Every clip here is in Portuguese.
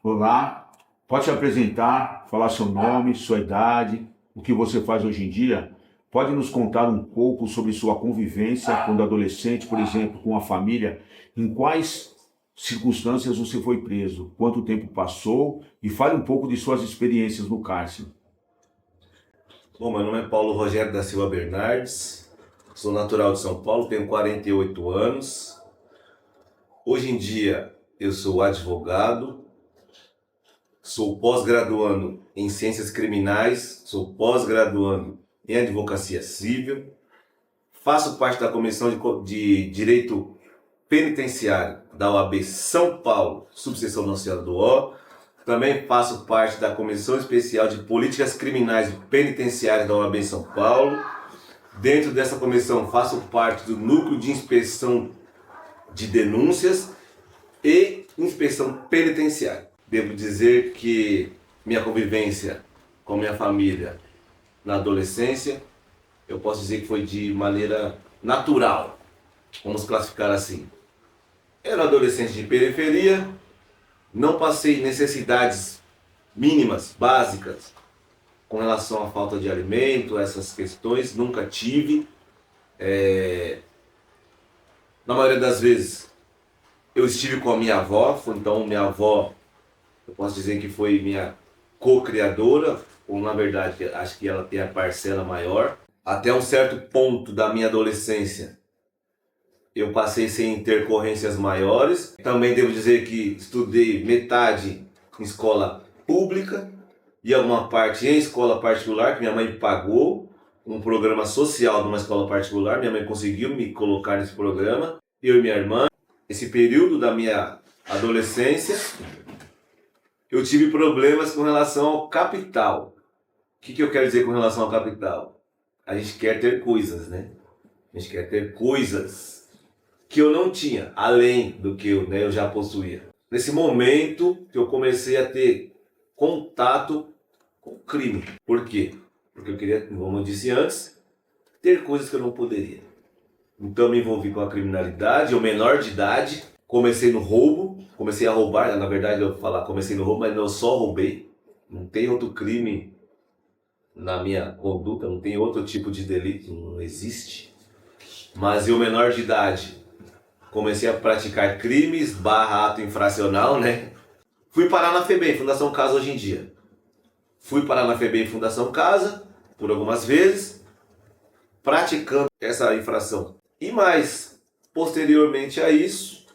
Olá, pode se apresentar, falar seu nome, sua idade, o que você faz hoje em dia? Pode nos contar um pouco sobre sua convivência quando adolescente, por exemplo, com a família? Em quais circunstâncias você foi preso? Quanto tempo passou? E fale um pouco de suas experiências no cárcere. Bom, meu nome é Paulo Rogério da Silva Bernardes, sou natural de São Paulo, tenho 48 anos. Hoje em dia eu sou advogado, sou pós-graduando em Ciências Criminais, sou pós-graduando em Advocacia Civil, faço parte da Comissão de Direito Penitenciário da OAB São Paulo, subseção Nossa do Ó. Também faço parte da Comissão Especial de Políticas Criminais Penitenciárias da OAB São Paulo. Dentro dessa comissão faço parte do Núcleo de Inspeção de Denúncias e Inspeção Penitenciária. Devo dizer que minha convivência com minha família na adolescência, eu posso dizer que foi de maneira natural, vamos classificar assim. Era adolescente de periferia, não passei necessidades mínimas, básicas, com relação à falta de alimento, essas questões, nunca tive. Na maioria das vezes, eu estive com a minha avó, então minha avó, eu posso dizer que foi minha co-criadora, ou na verdade, acho que ela tem a parcela maior. Até um certo ponto da minha adolescência, eu passei sem intercorrências maiores. Também devo dizer que estudei metade em escola pública e alguma parte em escola particular, que minha mãe pagou um programa social numa escola particular. Minha mãe conseguiu me colocar nesse programa, eu e minha irmã. Esse período da minha adolescência, eu tive problemas com relação ao capital. O que eu quero dizer com relação ao capital? A gente quer ter coisas, né? A gente quer ter coisas que eu não tinha, além do que eu já possuía. Nesse momento que eu comecei a ter contato com o crime. Por quê? Porque eu queria, como eu disse antes, ter coisas que eu não poderia. Então eu me envolvi com a criminalidade, eu menor de idade, comecei no roubo, comecei a roubar, na verdade eu vou falar comecei no roubo, mas não só roubei, não tem outro crime na minha conduta, não tem outro tipo de delito, não existe. Mas eu menor de idade, comecei a praticar crimes / ato infracional, né? Fui parar na FEBEM, Fundação Casa hoje em dia. Fui parar na FEBEM, Fundação Casa, por algumas vezes, praticando essa infração. E mais, posteriormente a isso,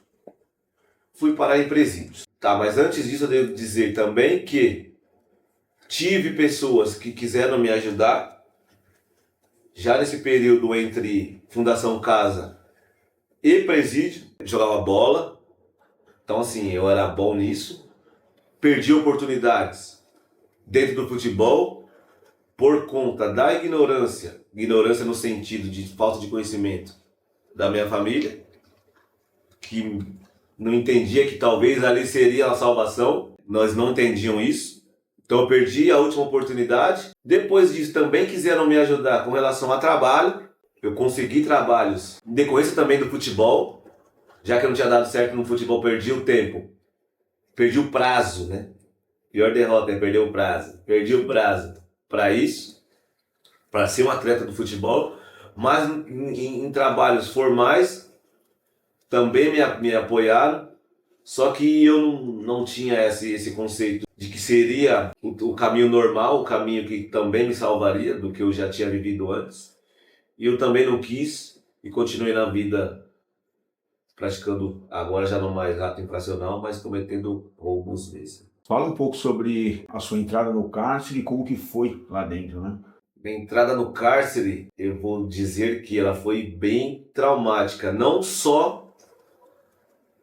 fui parar em presídios. Tá, mas antes disso eu devo dizer também que tive pessoas que quiseram me ajudar, já nesse período entre Fundação Casa e presídio, jogava bola, então assim, eu era bom nisso, perdi oportunidades dentro do futebol por conta da ignorância no sentido de falta de conhecimento da minha família, que não entendia que talvez ali seria a salvação, nós não entendiam isso, então eu perdi a última oportunidade. Depois disso também quiseram me ajudar com relação a trabalho. Eu consegui trabalhos em decorrência também do futebol, já que eu não tinha dado certo no futebol, perdi o tempo, perdi o prazo, né? Pior derrota é perder o prazo. Perdi o prazo para isso, para ser um atleta do futebol, mas em trabalhos formais também me apoiaram, só que eu não tinha esse conceito de que seria o caminho normal, o caminho que também me salvaria do que eu já tinha vivido antes. E eu também não quis e continuei na vida praticando, agora já não mais ato infracional, mas cometendo roubos mesmo. Fala um pouco sobre a sua entrada no cárcere e como que foi lá dentro, né? Minha entrada no cárcere, eu vou dizer que ela foi bem traumática, não só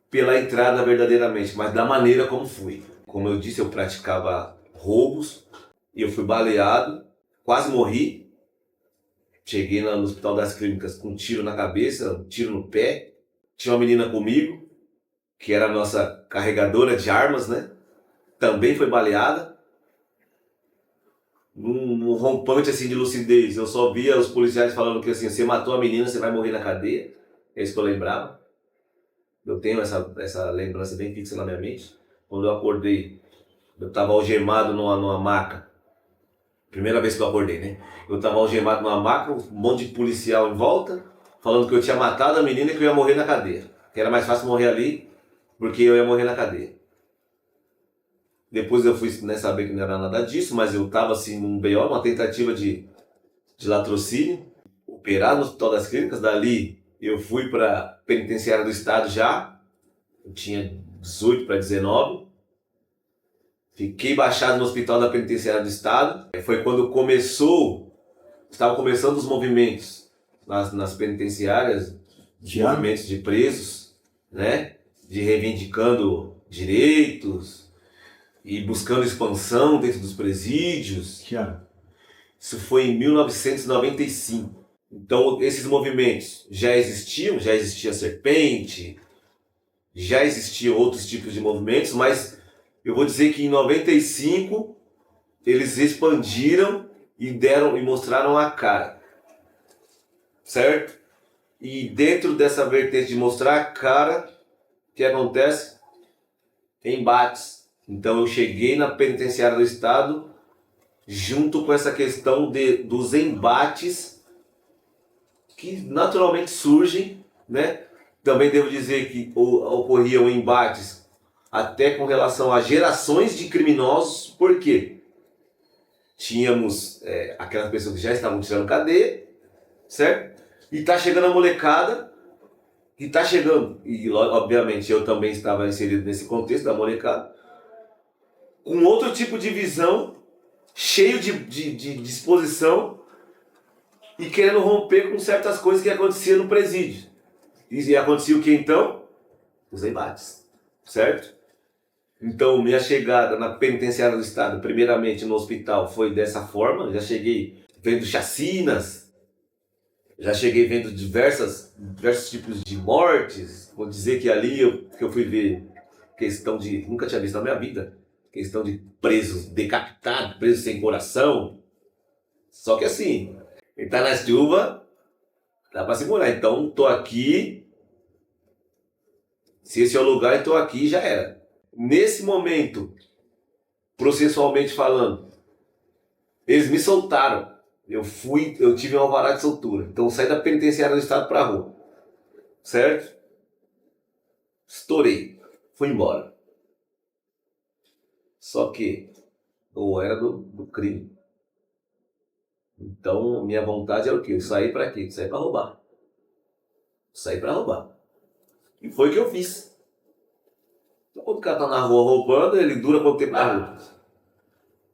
pela entrada verdadeiramente, mas da maneira como fui. Como eu disse, eu praticava roubos e eu fui baleado, quase morri. Cheguei no Hospital das Clínicas com um tiro na cabeça, um tiro no pé. Tinha uma menina comigo, que era a nossa carregadora de armas, né? Também foi baleada. Num rompante assim de lucidez, eu só via os policiais falando que assim, você matou a menina, você vai morrer na cadeia. É isso que eu lembrava. Eu tenho essa lembrança bem fixa na minha mente. Quando eu acordei, Eu estava algemado numa maca. Primeira vez que eu acordei, né? Eu estava algemado numa maca, um monte de policial em volta, falando que eu tinha matado a menina e que eu ia morrer na cadeia. Que era mais fácil morrer ali, porque eu ia morrer na cadeia. Depois eu fui, né, saber que não era nada disso, mas eu estava assim num BO, uma tentativa de latrocínio, operado no Hospital das Clínicas. Dali eu fui para penitenciária do estado já, eu tinha 18 para 19. Fiquei baixado no hospital da penitenciária do estado. Foi quando estavam começando os movimentos nas penitenciárias, os movimentos de presos, né? De reivindicando direitos e buscando expansão dentro dos presídios. Que ano? Isso foi em 1995. Então esses movimentos já existia a Serpente, já existiam outros tipos de movimentos, mas eu vou dizer que em 95 eles expandiram e mostraram a cara, certo? E dentro dessa vertente de mostrar a cara, o que acontece? Embates. Então eu cheguei na penitenciária do estado junto com essa questão dos embates que naturalmente surgem, né? Também devo dizer que ocorriam embates até com relação a gerações de criminosos. Por quê? Tínhamos aquelas pessoas que já estavam tirando cadeia, certo? E tá chegando a molecada, e tá chegando, e obviamente eu também estava inserido nesse contexto da molecada, com outro tipo de visão, cheio de disposição e querendo romper com certas coisas que aconteciam no presídio. E acontecia o que então? Os embates, certo? Então, minha chegada na penitenciária do estado, primeiramente no hospital, foi dessa forma. Já cheguei vendo chacinas, já cheguei vendo diversos tipos de mortes. Vou dizer que ali que eu fui ver questão de... Nunca tinha visto na minha vida. Questão de presos decapitados, presos sem coração. Só que assim, quem tá na chuva, dá pra segurar. Então, tô aqui. Se esse é o lugar, eu tô aqui, já era. Nesse momento, processualmente falando, eles me soltaram. Eu tive um alvará de soltura. Então eu saí da penitenciária do estado pra rua. Certo? Estourei. Fui embora. Só que eu era do crime. Então minha vontade era o quê? Eu saí pra quê? Saí pra roubar. Saí pra roubar. E foi o que eu fiz. Então, quando o cara tá na rua roubando, ele dura quanto tempo na rua?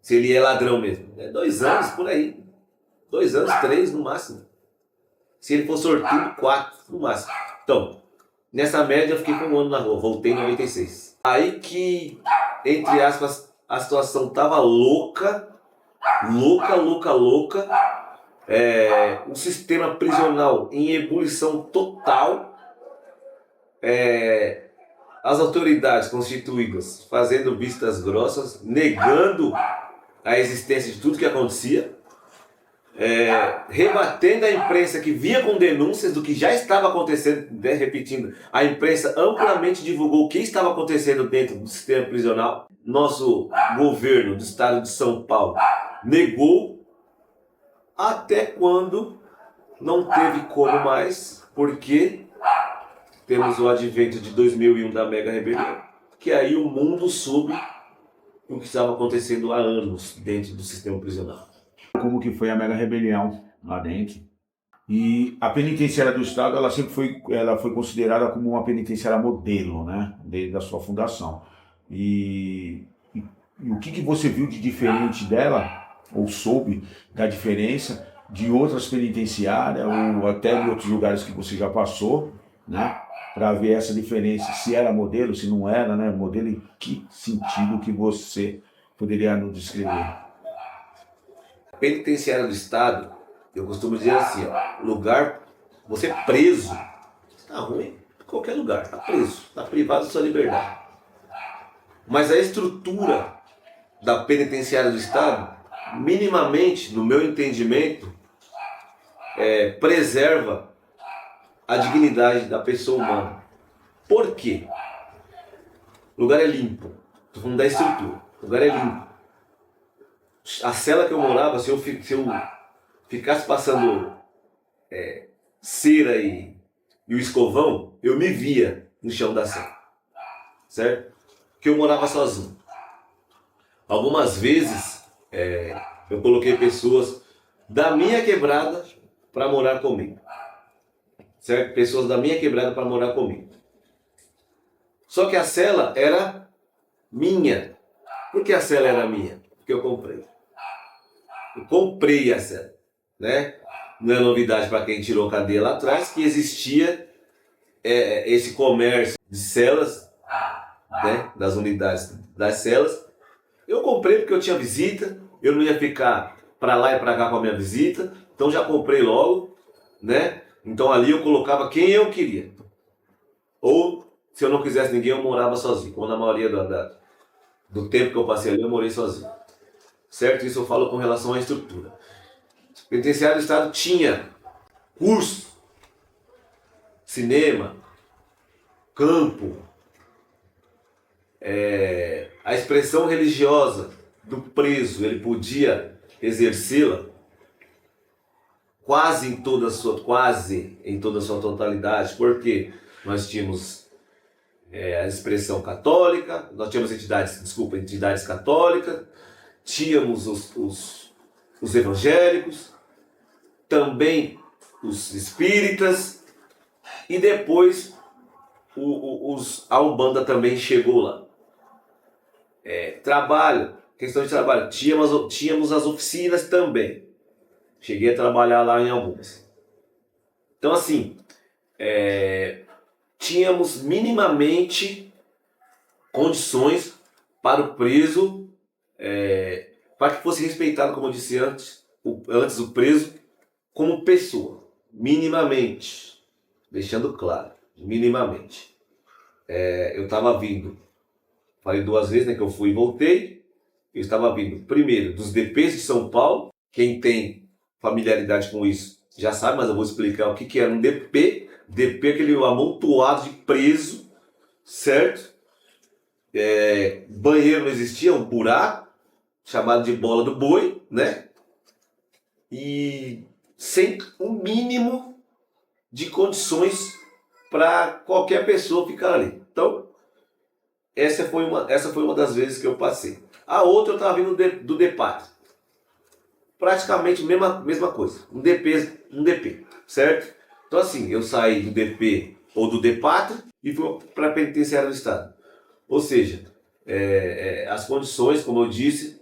Se ele é ladrão mesmo. 2 anos por aí. 2 anos, 3 no máximo. Se ele for sortudo, 4 no máximo. Então, nessa média eu fiquei com 1 ano na rua. Voltei em 96. Aí que, entre aspas, a situação tava louca. O sistema prisional em ebulição total. As autoridades constituídas fazendo vistas grossas, negando a existência de tudo que acontecia, rebatendo a imprensa que vinha com denúncias do que já estava acontecendo, né, repetindo, a imprensa amplamente divulgou o que estava acontecendo dentro do sistema prisional. Nosso governo do estado de São Paulo negou, até quando não teve como mais, porque temos o advento de 2001 da Mega Rebelião, que aí o mundo soube o que estava acontecendo há anos dentro do sistema prisional. Como que foi a Mega Rebelião lá dentro. E a penitenciária do estado, ela sempre foi considerada como uma penitenciária modelo, né? Desde a sua fundação. E o que você viu de diferente dela, ou soube da diferença de outras penitenciárias, ou até de outros lugares que você já passou, né? Para ver essa diferença, se era modelo, se não era, né? Modelo em que sentido que você poderia nos descrever? A penitenciária do estado, eu costumo dizer assim, ó, lugar, você é preso, está ruim, em qualquer lugar, está preso, está privado da sua liberdade. Mas a estrutura da penitenciária do estado, minimamente, no meu entendimento, preserva a dignidade da pessoa humana. Por quê? O lugar é limpo, estou falando da estrutura. O lugar é limpo. A cela que eu morava, se eu ficasse passando cera e o escovão, eu me via no chão da cela, certo? Porque eu morava sozinho. Algumas vezes eu coloquei pessoas da minha quebrada para morar comigo, certo? Pessoas da minha quebrada para morar comigo. Só que a cela era minha. Por que a cela era minha? Porque eu comprei. Eu comprei a cela, né? Não é novidade para quem tirou cadeia lá atrás que existia esse comércio de celas, né? Das unidades das celas. Eu comprei porque eu tinha visita, eu não ia ficar para lá e para cá com a minha visita, então já comprei logo, né? Então ali eu colocava quem eu queria. Ou se eu não quisesse ninguém, eu morava sozinho. Como na maioria do tempo que eu passei ali, eu morei sozinho. Certo? Isso eu falo com relação à estrutura. O penitenciário do Estado tinha curso, cinema, campo, a expressão religiosa do preso, ele podia exercê-la quase em toda a sua totalidade, porque nós tínhamos a expressão católica, nós tínhamos entidades católicas, tínhamos os evangélicos, também os espíritas, e depois a Umbanda também chegou lá. Questão de trabalho, tínhamos as oficinas também. Cheguei a trabalhar lá em algumas. Então assim, tínhamos minimamente condições para o preso, para que fosse respeitado, como eu disse antes o preso como pessoa, minimamente, deixando claro, minimamente. Eu estava vindo, falei 2 vezes, né, que eu fui e voltei. Eu estava vindo primeiro dos DPs de São Paulo. Quem tem familiaridade com isso já sabe, mas eu vou explicar o que era um DP. DP é aquele amontoado de preso, certo? Banheiro não existia, um buraco, chamado de bola do boi, né? E sem um mínimo de condições para qualquer pessoa ficar ali. Então, essa foi uma das vezes que eu passei. A outra eu estava vindo do DEPAT. Praticamente mesma coisa. Um DP, certo? Então assim, eu saí do DP ou do DEPAT e fui para a penitenciária do Estado. Ou seja, as condições, como eu disse,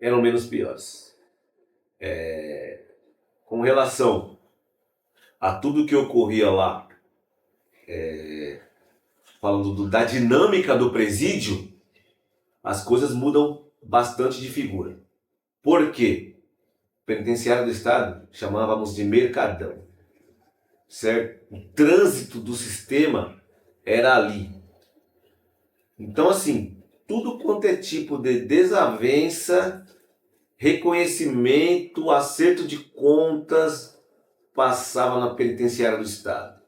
eram menos piores. Com relação a tudo que ocorria lá, falando da dinâmica do presídio, as coisas mudam bastante de figura. Por quê? Penitenciário do Estado chamávamos de mercadão, certo? O trânsito do sistema era ali. Então assim, tudo quanto é tipo de desavença, reconhecimento, acerto de contas, passava na penitenciária do Estado.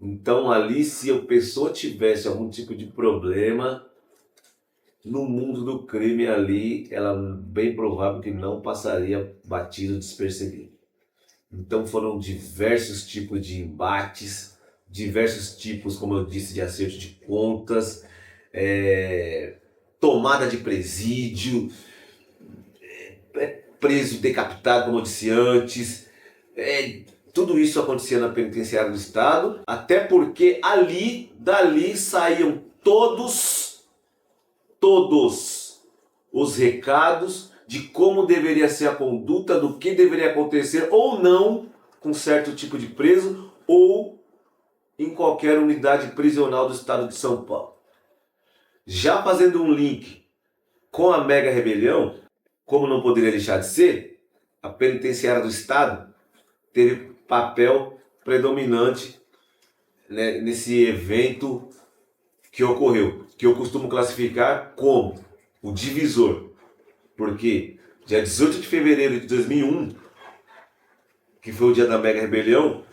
Então ali, se a pessoa tivesse algum tipo de problema, no mundo do crime ali, ela bem provável que não passaria batido, despercebido. Então foram diversos tipos de embates, diversos tipos, como eu disse, de acerto de contas, tomada de presídio, preso decapitado, como eu disse antes. Tudo isso acontecia na penitenciária do Estado, até porque dali saíam todos os recados de como deveria ser a conduta, do que deveria acontecer ou não com certo tipo de preso ou em qualquer unidade prisional do Estado de São Paulo. Já fazendo um link com a mega rebelião, como não poderia deixar de ser, a penitenciária do Estado teve papel predominante, né, nesse evento que ocorreu, que eu costumo classificar como o divisor, porque dia 18 de fevereiro de 2001, que foi o dia da mega rebelião,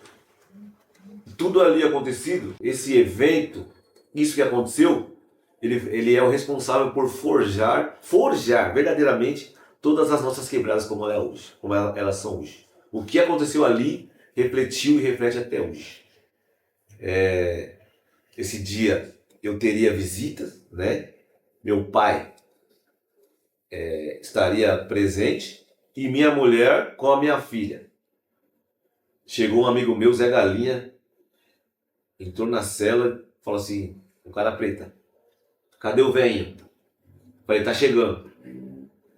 tudo ali acontecido, esse evento, isso que aconteceu, ele é o responsável por forjar verdadeiramente todas as nossas quebradas como ela é hoje, como elas são hoje. O que aconteceu ali refletiu e reflete até hoje. Esse dia eu teria visitas, né? Meu pai estaria presente e minha mulher com a minha filha. Chegou um amigo meu, Zé Galinha, entrou na cela e falou assim, o cara preta, cadê o velhinho? Falei, tá chegando.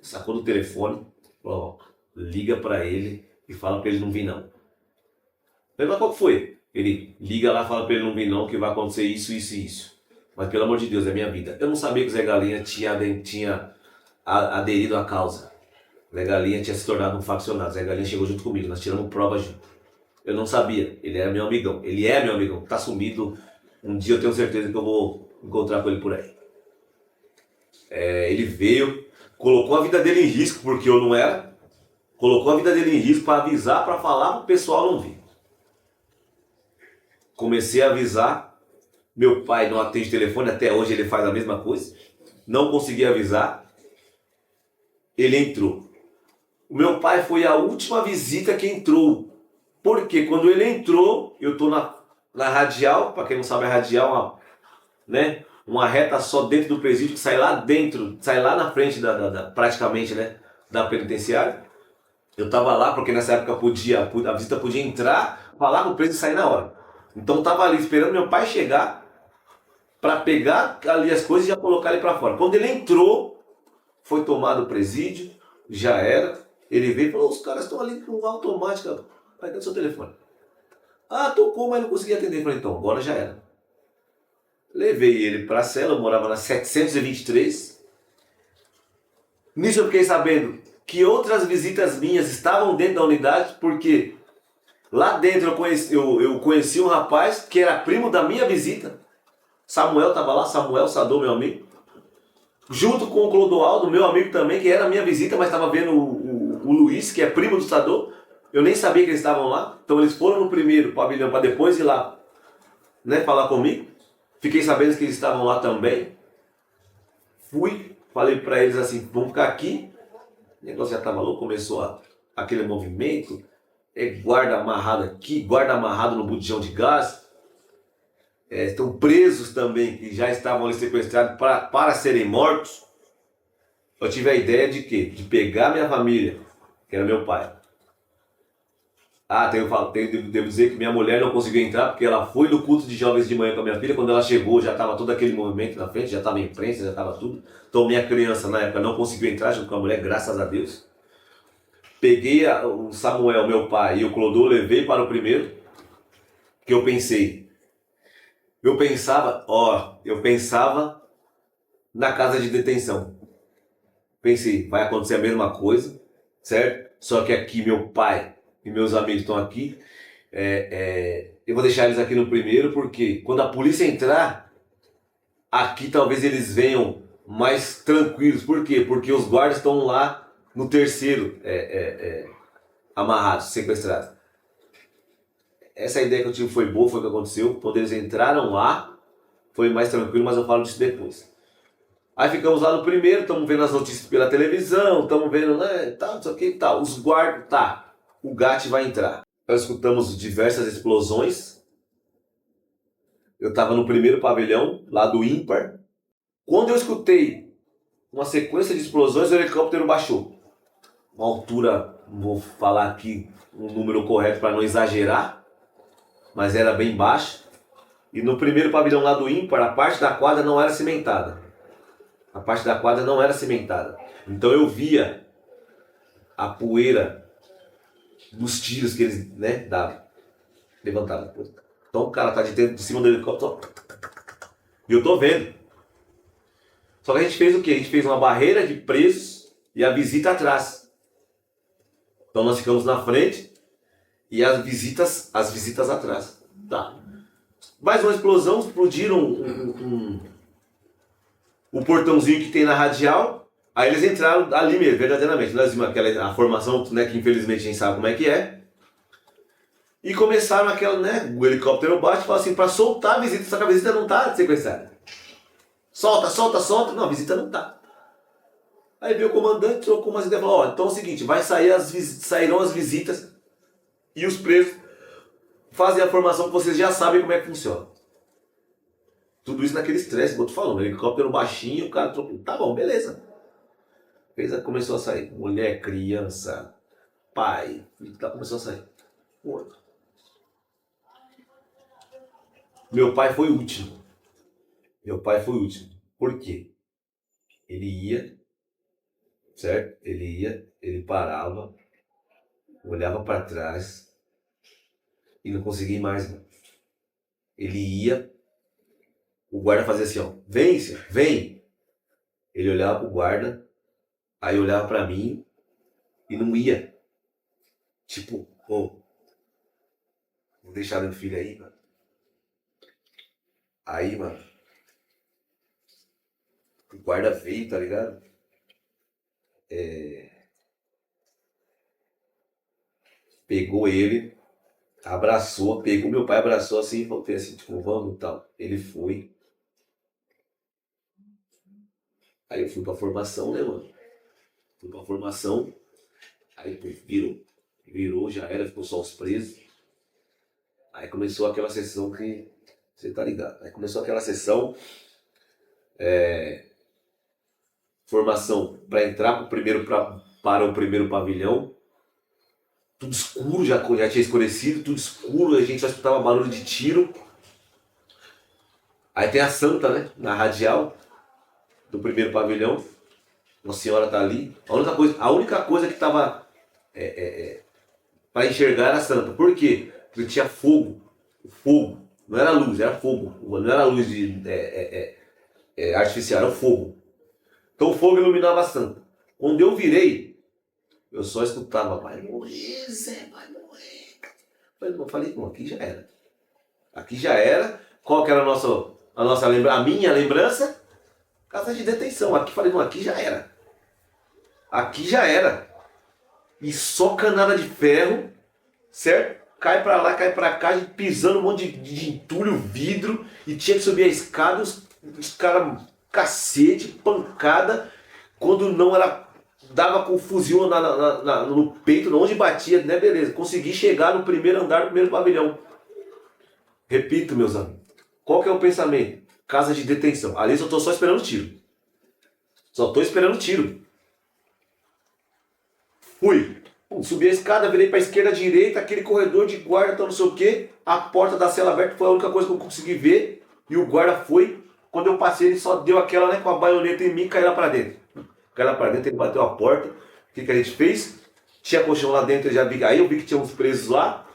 Sacou do telefone, falou, ó, liga pra ele e fala pra ele não vir não. Falei, mas qual que foi? Ele liga lá e fala pra ele não vir não, que vai acontecer isso, isso e isso. Mas pelo amor de Deus, é minha vida. Eu não sabia que o Zé Galinha tinha aderido à causa. O Zé Galinha tinha se tornado um faccionado. O Zé Galinha chegou junto comigo, nós tiramos prova junto. Eu não sabia, ele era meu amigão. Ele é meu amigão, tá sumido. Um dia eu tenho certeza que eu vou encontrar com ele por aí. Ele veio, colocou a vida dele em risco, porque eu não era. Colocou a vida dele em risco para avisar, para falar pro pessoal não vir. Comecei a avisar. Meu pai não atende telefone, até hoje ele faz a mesma coisa. Não consegui avisar. Ele entrou. O meu pai foi a última visita que entrou. Porque quando ele entrou, eu tô na radial, para quem não sabe a radial, né? Uma reta só dentro do presídio que sai lá dentro, sai lá na frente praticamente, né, da penitenciária. Eu tava lá porque nessa época a visita podia entrar, falar com o preso e sair na hora. Então eu tava ali esperando meu pai chegar para pegar ali as coisas e já colocar ele para fora. Quando ele entrou, foi tomado o presídio, já era. Ele veio e falou, os caras estão ali com automática. Pai, cadê o seu telefone? Ah, tocou, mas não consegui atender. Falei, então, agora já era. Levei ele para a cela, eu morava na 723. Nisso eu fiquei sabendo que outras visitas minhas estavam dentro da unidade, porque lá dentro eu conheci um rapaz que era primo da minha visita. Samuel estava lá, Samuel Sadou, meu amigo. Junto com o Clodoaldo, meu amigo também, que era a minha visita, mas estava vendo o Luiz, que é primo do Sadou. Eu nem sabia que eles estavam lá. Então eles foram no primeiro pavilhão para depois ir lá, né, falar comigo. Fiquei sabendo que eles estavam lá também. Fui, falei para eles assim, vamos ficar aqui. O negócio já estava louco, começou aquele movimento. Guarda amarrado aqui, guarda amarrado no botijão de gás. Estão presos também, que já estavam ali sequestrados para serem mortos. Eu tive a ideia de quê? De pegar minha família, que era meu pai. Devo dizer que minha mulher não conseguiu entrar porque ela foi no culto de jovens de manhã com a minha filha. Quando ela chegou, já estava todo aquele movimento na frente, já estava a imprensa, já estava tudo. Então minha criança na época não conseguiu entrar junto com a mulher, graças a Deus. Peguei o Samuel, meu pai, e o Clodô, levei para o primeiro, que eu pensava na casa de detenção. Pensei, vai acontecer a mesma coisa, certo? Só que aqui meu pai e meus amigos estão aqui. Eu vou deixar eles aqui no primeiro, porque quando a polícia entrar, aqui talvez eles venham mais tranquilos. Por quê? Porque os guardas estão lá no terceiro, amarrados, sequestrados. Essa ideia que eu tive foi boa, foi o que aconteceu. Quando eles entraram lá, foi mais tranquilo, mas eu falo disso depois. Aí ficamos lá no primeiro, estamos vendo as notícias pela televisão, estamos vendo, né, tal, isso aqui e tal. Os guardas, o GAT vai entrar. Nós escutamos diversas explosões. Eu estava no primeiro pavilhão, lá do ímpar. Quando eu escutei uma sequência de explosões, o helicóptero baixou. Uma altura, não vou falar aqui um número correto para não exagerar, mas era bem baixa. E no primeiro pavilhão lá do ímpar, a parte da quadra não era cimentada. Então eu via a poeira dos tiros que eles, né, davam. Levantavam. Então o cara tá de cima do helicóptero. E eu tô vendo. Só que a gente fez o quê? A gente fez uma barreira de presos e a visita atrás. Então nós ficamos na frente e as visitas atrás. Tá. Mais uma explosão, explodiram o portãozinho que tem na radial. Aí eles entraram ali mesmo, verdadeiramente. Nós vimos a formação, né, que infelizmente a gente sabe como é que é. E começaram o helicóptero baixo e falaram assim, para soltar a visita, só que a visita não está sequestrada. Solta, solta, solta. Não, a visita não tá. Aí veio o comandante, trocou umas ideias e falou, ó, então é o seguinte, sairão as visitas e os presos fazem a formação que vocês já sabem como é que funciona. Tudo isso naquele estresse, como eu tô falando, helicóptero baixinho, o cara trocou. Tá bom, beleza. Começou a sair. Mulher, criança, pai, começou a sair. Pô. Meu pai foi o último. Por quê? Ele ia, certo? Ele parava, olhava para trás e não conseguia ir mais. Não. Ele ia, o guarda fazia assim, ó, vem, senhor, vem. Ele olhava pro guarda, aí olhava para mim e não ia. Tipo, pô, vou deixar meu filho aí, mano. Aí, mano, o guarda veio, tá ligado? Pegou ele, pegou meu pai, abraçou assim e falou assim, tipo, vamos e tal. Ele foi. Aí eu fui pra formação, né, mano? Fui pra formação, aí virou, já era, ficou só os presos. Aí começou aquela sessão que, você tá ligado? Aí começou aquela sessão, formação para entrar para o primeiro pavilhão. Tudo escuro, já tinha escurecido, tudo escuro, a gente só escutava barulho de tiro. Aí tem a santa, né, na radial do primeiro pavilhão. Nossa Senhora tá ali. A única coisa que tava para enxergar era a santa. Por quê? Porque tinha fogo. Fogo. Não era luz, era fogo. Não era luz artificial, era o fogo. Então o fogo iluminava a santa. Quando eu virei, eu só escutava, vai morrer, Zé, vai morrer. Eu falei, não, aqui já era. Aqui já era. Qual que era a minha lembrança? Casa de detenção. Aqui falei, não, aqui já era. Aqui já era. E só canada de ferro, certo? Cai pra lá, cai pra cá, a gente pisando um monte de entulho, vidro, e tinha que subir a escada, os caras, cacete, pancada, quando não era, dava com o fuzil no peito, onde batia, né, beleza, consegui chegar no primeiro andar do primeiro pavilhão. Repito, meus amigos, qual que é o pensamento? Casa de detenção, ali eu tô só esperando tiro. Fui. Subi a escada, virei pra esquerda, direita, aquele corredor de guarda, então não sei o que. A porta da cela aberta foi a única coisa que eu consegui ver. E o guarda foi. Quando eu passei, ele só deu aquela, né, com a baioneta em mim e caiu lá pra dentro. Ele bateu a porta. O que a gente fez? Tinha colchão lá dentro, aí eu vi que tinha uns presos lá.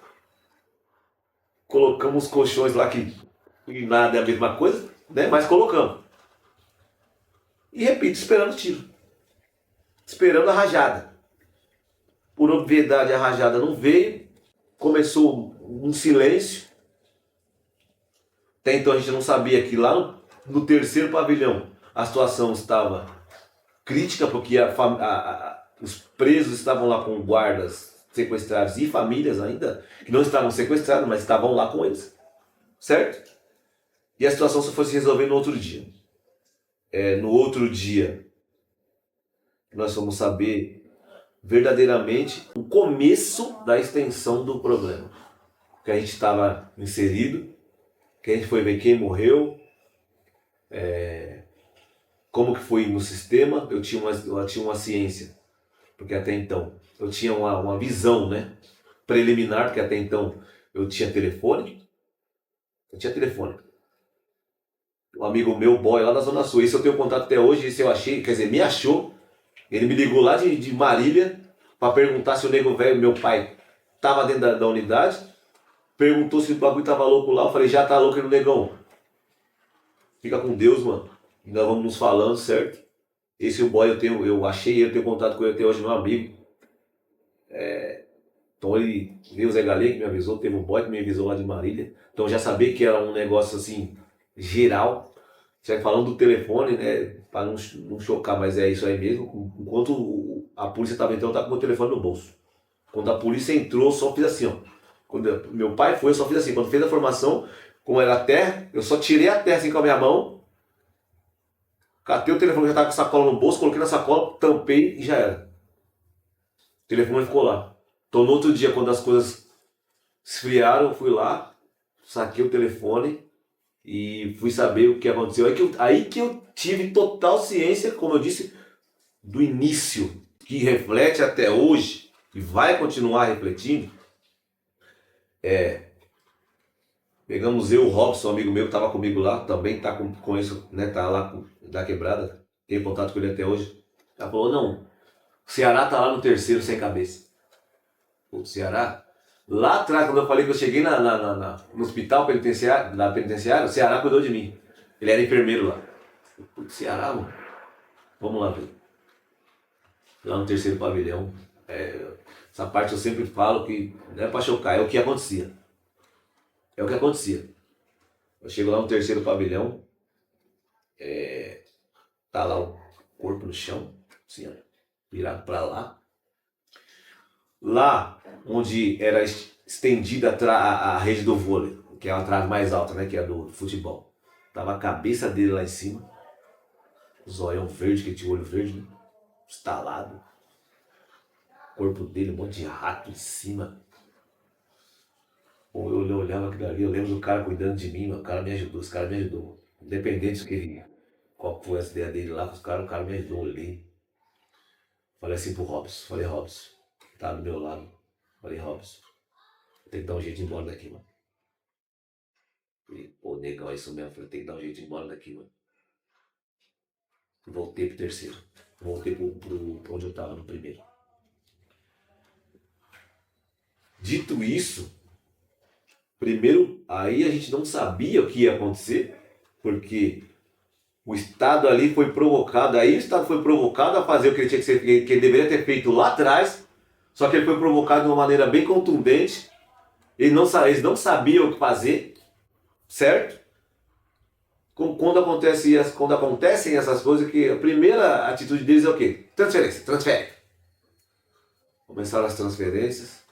Colocamos os colchões lá, que nada é a mesma coisa, né? Mas colocamos. E repito, esperando o tiro. Esperando a rajada. Por obviedade, a rajada não veio. Começou um silêncio. Até então a gente não sabia que lá no terceiro pavilhão a situação estava crítica, porque os presos estavam lá com guardas sequestrados e famílias ainda, que não estavam sequestrados, mas estavam lá com eles. Certo? E a situação só foi se resolver no outro dia. No outro dia, nós fomos saber verdadeiramente o começo da extensão do problema. Que a gente estava inserido, que a gente foi ver quem morreu, como que foi no sistema. Eu tinha uma ciência, porque até então eu tinha uma visão, né, preliminar, porque até então eu tinha telefone. Um amigo meu, boy, lá da Zona Sul, esse eu tenho contato até hoje, esse eu achei, quer dizer, me achou. Ele me ligou lá de Marília para perguntar se o nego velho, meu pai, tava dentro da unidade. Perguntou se o bagulho tava louco lá. Eu falei, já tá louco aí no negão. Fica com Deus, mano. Ainda vamos nos falando, certo? Esse o boy eu achei ele, tenho contato com ele até hoje, meu amigo. Então ele veio o Zé Galê que me avisou, teve um boy que me avisou lá de Marília. Então eu já sabia que era um negócio assim, geral. Já falando do telefone, né? Para não chocar, mas é isso aí mesmo. Enquanto a polícia estava entrando, eu estava com o meu telefone no bolso. Quando a polícia entrou, eu só fiz assim, ó. Quando meu pai foi, eu só fiz assim. Quando fez a formação, como era a terra, eu só tirei a terra assim com a minha mão Catei o telefone, já tava com a sacola no bolso, coloquei na sacola, tampei e já era. O telefone ficou lá. Então no outro dia, quando as coisas esfriaram, eu fui lá, saquei o telefone e fui saber o que aconteceu. Aí que eu tive total ciência, como eu disse, do início, que reflete até hoje e vai continuar refletindo. Pegamos eu, o Robson, um amigo meu que estava comigo lá, também tá com isso, né? Tá lá da quebrada, tenho contato com ele até hoje. Ela falou, não, o Ceará tá lá no terceiro sem cabeça. O Ceará, lá atrás, quando eu falei que eu cheguei no hospital penitenciário, na penitenciária, o Ceará cuidou de mim. Ele era enfermeiro lá. Putz, Ceará, mano. Vamos lá ver. Lá no terceiro pavilhão. Essa parte eu sempre falo que não é pra chocar, é o que acontecia. É o que acontecia. Eu chego lá no terceiro pavilhão, tá lá o corpo no chão, assim, ó, virado pra lá. Lá onde era estendida a rede do vôlei, que é a trave mais alta, né, que é a do futebol. Tava a cabeça dele lá em cima, o zoião verde, que tinha o olho verde, né, estalado. O corpo dele, um monte de rato em cima. Eu olhava aquilo ali, eu lembro do cara cuidando de mim, mano. O cara me ajudou, esse cara me ajudou. Independente do que ele, qual foi a ideia dele lá, o cara me ajudou, eu olhei. Falei assim pro Robson, Robson, tá do meu lado. Falei, Robson, tem que dar um jeito de ir embora daqui, mano. Falei, pô, negão, é isso mesmo. Falei, tem que dar um jeito de ir embora daqui, mano. Voltei pro terceiro. Voltei pro onde eu tava no primeiro. Dito isso, primeiro, aí a gente não sabia o que ia acontecer, porque o Estado ali foi provocado, aí o Estado foi provocado a fazer o que ele tinha que ser, que ele deveria ter feito lá atrás, só que ele foi provocado de uma maneira bem contundente, eles não sabiam o que fazer, certo? Quando acontecem essas coisas, que a primeira atitude deles é o quê? Transferência, transfere. Começaram as transferências.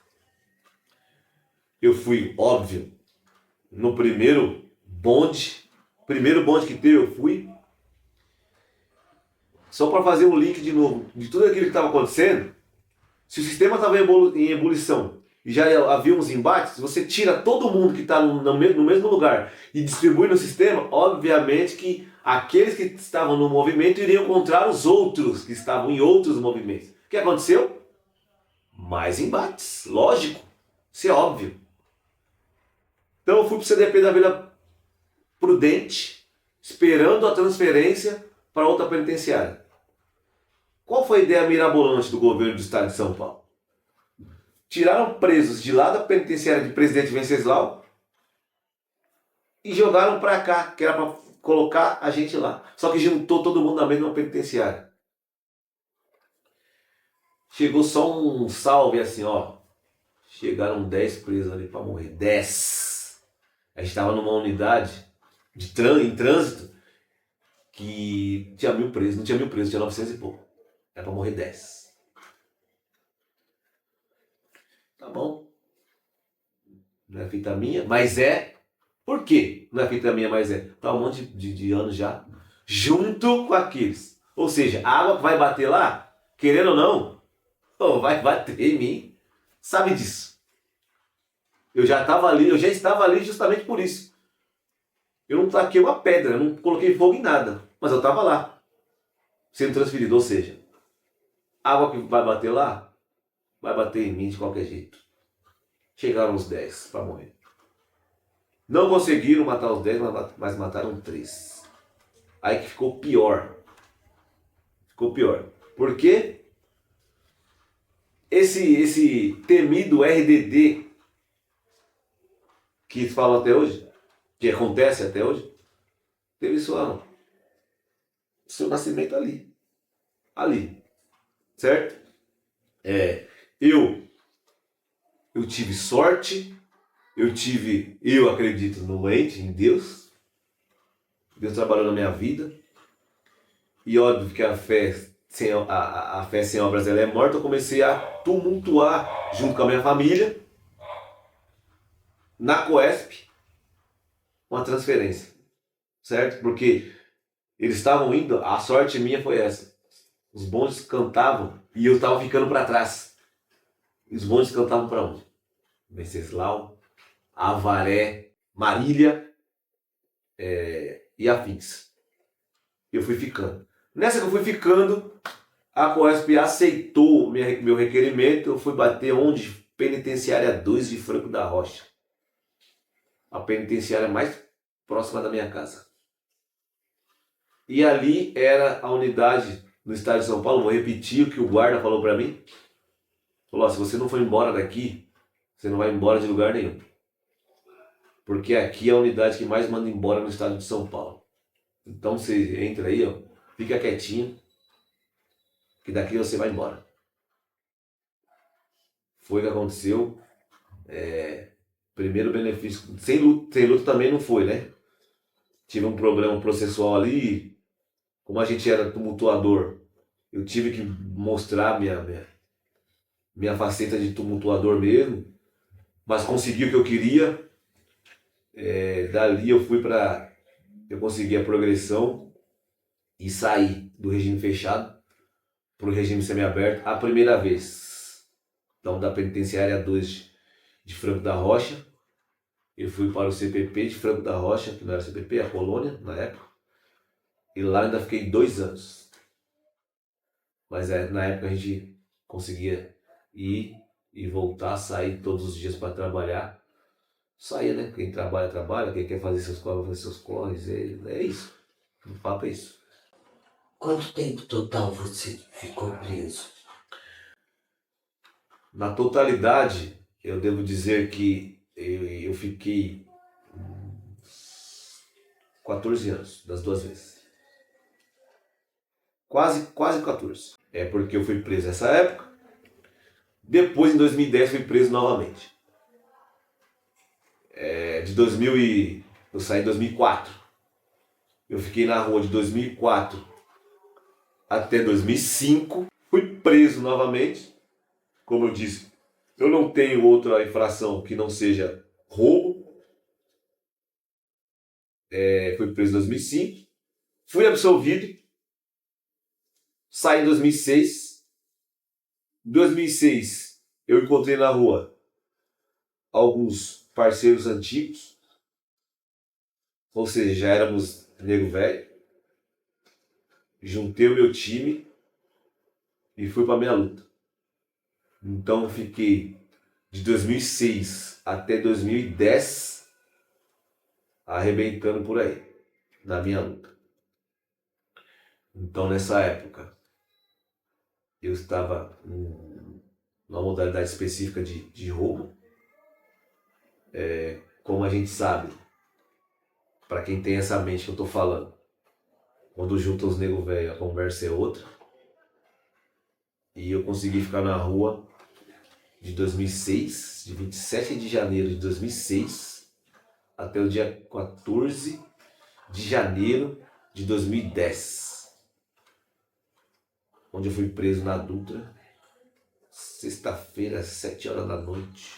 Eu fui, óbvio, no primeiro bonde que teve, eu fui. Só para fazer um link de novo de tudo aquilo que estava acontecendo. Se o sistema estava em ebulição e já havia uns embates, você tira todo mundo que está no mesmo lugar e distribui no sistema, obviamente que aqueles que estavam no movimento iriam encontrar os outros que estavam em outros movimentos. O que aconteceu? Mais embates, lógico, isso é óbvio. Então eu fui para o CDP da Vila Prudente, esperando a transferência para outra penitenciária. Qual foi a ideia mirabolante do governo do estado de São Paulo? Tiraram presos de lá da penitenciária de Presidente Venceslau e jogaram para cá, que era para colocar a gente lá. Só que juntou todo mundo na mesma penitenciária. Chegou só um salve assim, ó. Chegaram 10 presos ali para morrer. 10. A gente estava numa unidade em trânsito que tinha 1000 presos. Não tinha 1000 presos, tinha 900 e pouco. Era para morrer 10. Tá bom. Não é fita minha, mas é. Por quê? Não é fita minha, mas é. Tá um monte de anos já. Junto com aqueles. Ou seja, a água que vai bater lá, querendo ou não, vai bater em mim. Sabe disso. Eu já estava ali justamente por isso. Eu não taquei uma pedra, eu não coloquei fogo em nada. Mas eu estava lá, sendo transferido. Ou seja, a água que vai bater lá, vai bater em mim de qualquer jeito. Chegaram os 10 para morrer. Não conseguiram matar os 10, mas mataram 3. Aí que ficou pior. Ficou pior. Por quê? Esse temido RDD que falam até hoje, que acontece até hoje, teve seu nascimento ali. Ali. Certo? Eu tive sorte, eu acredito no ente, em Deus. Deus trabalhou na minha vida. E óbvio que a fé sem obras ela é morta. Eu comecei a tumultuar junto com a minha família na Coesp uma transferência, certo? Porque Eles estavam indo, a sorte minha foi essa. Os bondes cantavam e eu estava ficando para trás. E os bondes cantavam para onde? Venceslau, Avaré, Marília e afins. Eu fui ficando. Nessa que eu fui ficando, a Coesp aceitou meu requerimento. Eu fui bater onde? Penitenciária 2 de Franco da Rocha. A penitenciária mais próxima da minha casa. E ali era a unidade no estado de São Paulo. Vou repetir o que o guarda falou para mim. Falou, se você não for embora daqui, você não vai embora de lugar nenhum. Porque aqui é a unidade que mais manda embora no estado de São Paulo. Então você entra aí, ó, fica quietinho, que daqui você vai embora. Foi o que aconteceu. Primeiro benefício. Sem luta também não foi, né? Tive um problema processual ali. Como a gente era tumultuador, eu tive que mostrar minha faceta de tumultuador mesmo. Mas consegui o que eu queria. Dali eu consegui a progressão e saí do regime fechado para o regime semiaberto a primeira vez. Então, da penitenciária 2 de Franco da Rocha, eu fui para o CPP de Franco da Rocha, que não era CPP, a colônia na época, e lá ainda fiquei 2 anos. Mas na época a gente conseguia ir e voltar, sair todos os dias para trabalhar. Saía, né? Quem trabalha, trabalha, quem quer fazer seus corres, fazer seus corres, é isso. O papo é isso. Quanto tempo total você ficou preso? Na totalidade, eu devo dizer que eu fiquei 14 anos, das 2 vezes. Quase 14. É porque eu fui preso nessa época. Depois, em 2010, fui preso novamente. Eu saí em 2004. Eu fiquei na rua de 2004 até 2005. Fui preso novamente. Como eu disse, eu não tenho outra infração que não seja roubo. Fui preso em 2005. Fui absolvido. Saí em 2006. Em 2006, eu encontrei na rua alguns parceiros antigos. Ou seja, já éramos nego velho. Juntei o meu time e fui para minha luta. Então fiquei de 2006 até 2010 arrebentando por aí, na minha luta. Então nessa época eu estava numa modalidade específica de roubo. Como a gente sabe, para quem tem essa mente que eu estou falando, quando junta os nego velho a conversa é outra. E eu consegui ficar na rua de 2006, de 27 de janeiro de 2006 até o dia 14 de janeiro de 2010, onde eu fui preso na Dutra, sexta-feira, 7 horas da noite,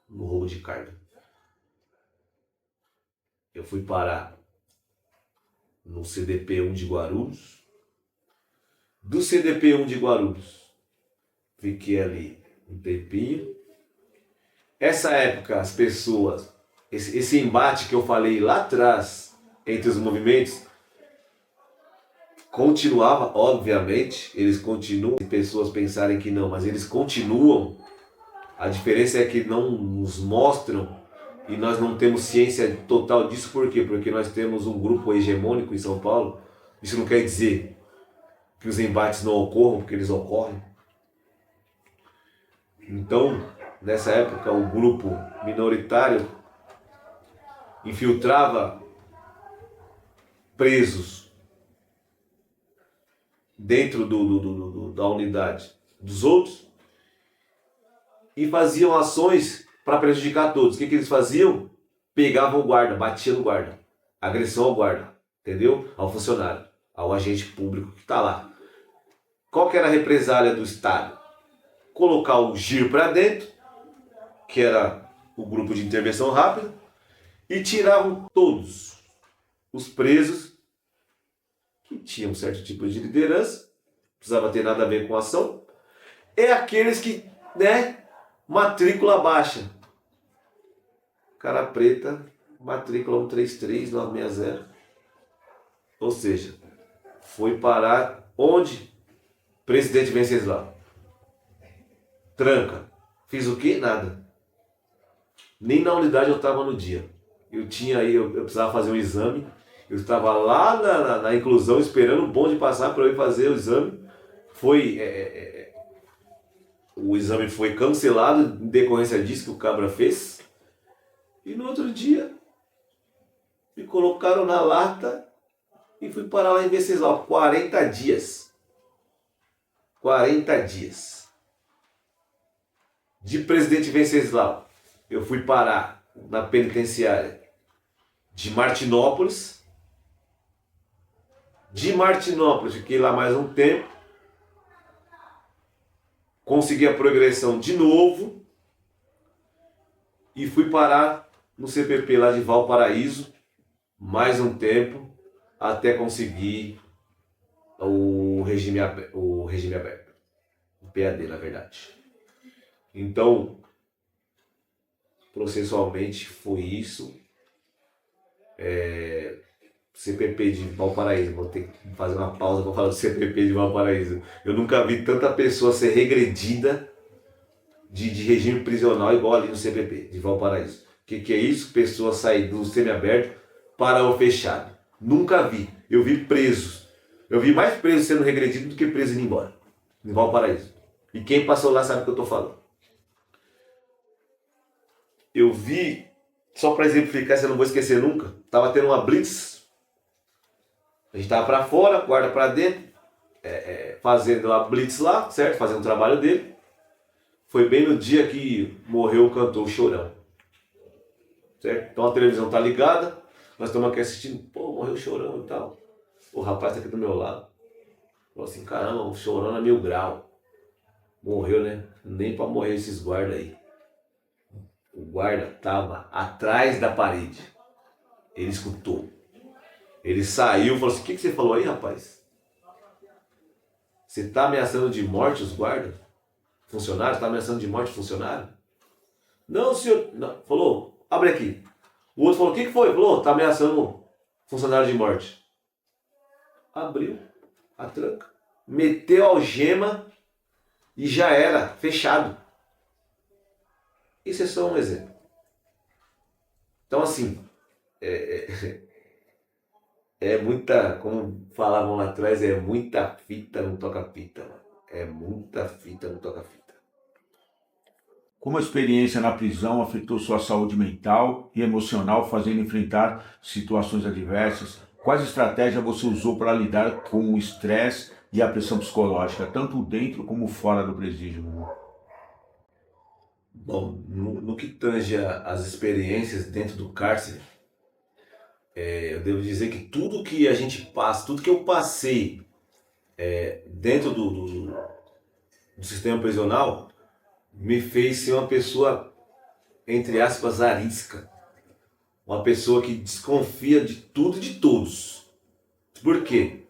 no roubo de carga. Eu fui parar no CDP-1 de Guarulhos. Do CDP-1 de Guarulhos, fiquei ali um tempinho. Essa época, as pessoas, esse embate que eu falei lá atrás entre os movimentos, continuava, obviamente, eles continuam. Se pessoas pensarem que não, mas eles continuam. A diferença é que não nos mostram e nós não temos ciência total disso. Por quê? Porque nós temos um grupo hegemônico em São Paulo. Isso não quer dizer que os embates não ocorram, porque eles ocorrem. Então, nessa época, o grupo minoritário infiltrava presos dentro da unidade dos outros e faziam ações para prejudicar todos. O que eles faziam? Pegavam o guarda, batiam no guarda. Agressão ao guarda, entendeu? Ao funcionário, ao agente público que está lá. Qual que era a represália do Estado? Colocar o giro para dentro, que era o grupo de intervenção rápida, e tiravam todos os presos que tinha um certo tipo de liderança, não precisava ter nada a ver com ação, é aqueles que, né, matrícula baixa. Cara preta, matrícula 133960. Ou seja, foi parar onde? Presidente Venceslau. Tranca. Fiz o quê? Nada. Nem na unidade eu estava no dia. Eu precisava fazer um exame. Eu estava lá na inclusão esperando o bonde passar para eu ir fazer o exame. O exame foi cancelado em decorrência disso que o cabra fez. E no outro dia me colocaram na lata e fui parar lá em Venceslau. 40 dias. 40 dias. De Presidente Venceslau, eu fui parar na penitenciária de Martinópolis. De Martinópolis, fiquei lá mais um tempo. Consegui a progressão de novo. E fui parar no CPP lá de Valparaíso. Mais um tempo. Até conseguir o regime aberto. O PAD, na verdade. Então, processualmente foi isso. CPP de Valparaíso. Vou ter que fazer uma pausa para falar do CPP de Valparaíso. Eu nunca vi tanta pessoa ser regredida de regime prisional igual ali no CPP de Valparaíso. O que é isso? Pessoas saírem do semiaberto para o fechado. Nunca vi. Eu vi presos. Eu vi mais presos sendo regredidos do que presos indo embora. Em Valparaíso. E quem passou lá sabe o que eu estou falando. Eu vi, só para exemplificar, se eu não vou esquecer nunca, estava tendo uma blitz. A gente estava para fora, guarda para dentro, fazendo a blitz lá, certo? Fazendo o trabalho dele. Foi bem no dia que morreu o cantor Chorão. Certo? Então a televisão tá ligada, nós estamos aqui assistindo, pô, morreu o Chorão e tal. O rapaz tá aqui do meu lado. Falou assim, caramba, o Chorão é 1000 graus. Morreu, né? Nem para morrer esses guardas aí. O guarda estava atrás da parede. Ele escutou. Ele saiu e falou assim, o que você falou aí, rapaz? Você está ameaçando de morte os guardas? Funcionários? Está ameaçando de morte funcionário? Não, senhor. Não. Falou, abre aqui. O outro falou, o que foi? Falou, está ameaçando funcionário de morte. Abriu a tranca. Meteu a algema e já era. Fechado. Isso é só um exemplo. Então, assim, é muita, como falavam lá atrás, é muita fita não toca fita, mano. É muita fita não toca fita. Como a experiência na prisão afetou sua saúde mental e emocional, fazendo enfrentar situações adversas? Quais estratégias você usou para lidar com o estresse e a pressão psicológica, tanto dentro como fora do presídio? Bom, no que tange as experiências dentro do cárcere, eu devo dizer que tudo que a gente passa, tudo que eu passei dentro do sistema prisional, me fez ser uma pessoa, entre aspas, arisca. Uma pessoa que desconfia de tudo e de todos. Por quê?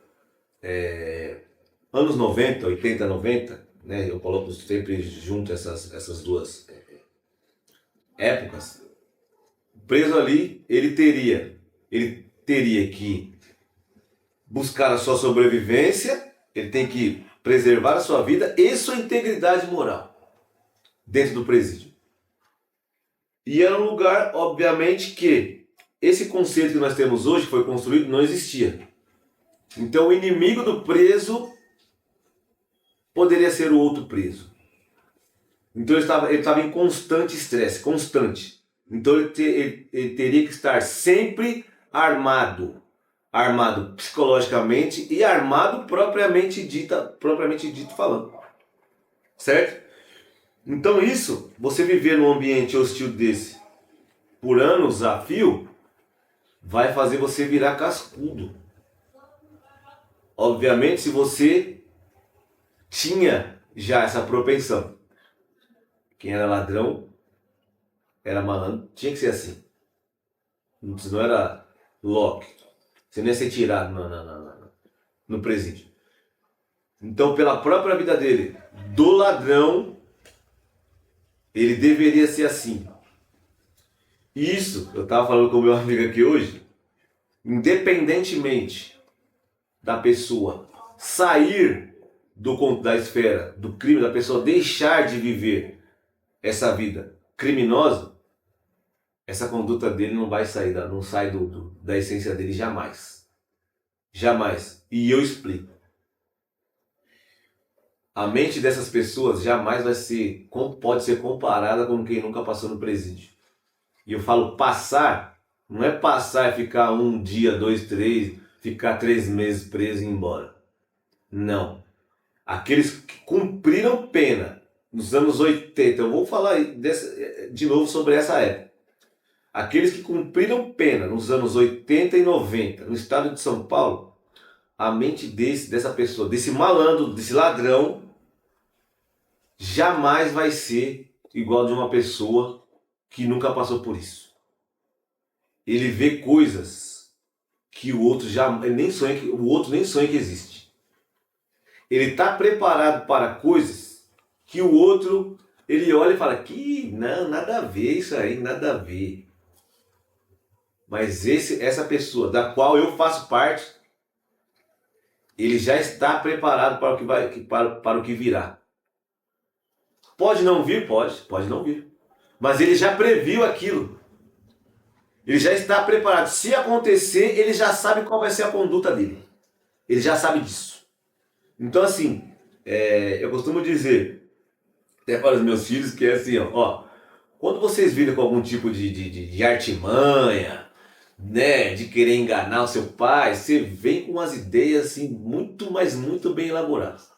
Anos 90, 80, 90, né, eu coloco sempre junto essas duas épocas. O preso ali, ele teria que buscar a sua sobrevivência, ele tem que preservar a sua vida e sua integridade moral dentro do presídio. E era um lugar, obviamente, que esse conceito que nós temos hoje, que foi construído, não existia. Então o inimigo do preso poderia ser o outro preso. Então ele estava em constante estresse, constante. Então ele teria que estar sempre armado. Armado psicologicamente e armado propriamente dito falando. Certo? Então isso, você viver num ambiente hostil desse por anos a fio, vai fazer você virar cascudo. Obviamente, se você tinha já essa propensão. Quem era ladrão, era malandro, tinha que ser assim. Não era Loki. Você não ia ser tirado, não. no presídio. Então, pela própria vida dele, do ladrão, ele deveria ser assim. Isso, eu estava falando com o meu amigo aqui hoje, independentemente da pessoa sair da esfera do crime, da pessoa deixar de viver essa vida criminosa, essa conduta dele não vai sair, não sai da essência dele jamais. Jamais. E eu explico. A mente dessas pessoas jamais pode ser comparada com quem nunca passou no presídio. E eu falo passar, não é passar e ficar 1 dia, 2, 3, ficar 3 meses preso e ir embora. Não. Aqueles que cumpriram pena nos anos 80, eu vou falar de novo sobre essa época. Aqueles que cumpriram pena nos anos 80 e 90 no estado de São Paulo, a mente dessa pessoa, desse malandro, desse ladrão, jamais vai ser igual de uma pessoa que nunca passou por isso. Ele vê coisas que o outro o outro nem sonha que existe. Ele está preparado para coisas que o outro, ele olha e fala que não, nada a ver isso aí, nada a ver. Mas essa pessoa da qual eu faço parte, ele já está preparado para o que virá. Pode não vir? Pode não vir. Mas ele já previu aquilo. Ele já está preparado. Se acontecer, ele já sabe qual vai ser a conduta dele. Ele já sabe disso. Então, assim, eu costumo dizer, até para os meus filhos, que é assim, ó, quando vocês viram com algum tipo de artimanha, né, de querer enganar o seu pai, você vem com umas ideias assim, muito, mas muito bem elaboradas.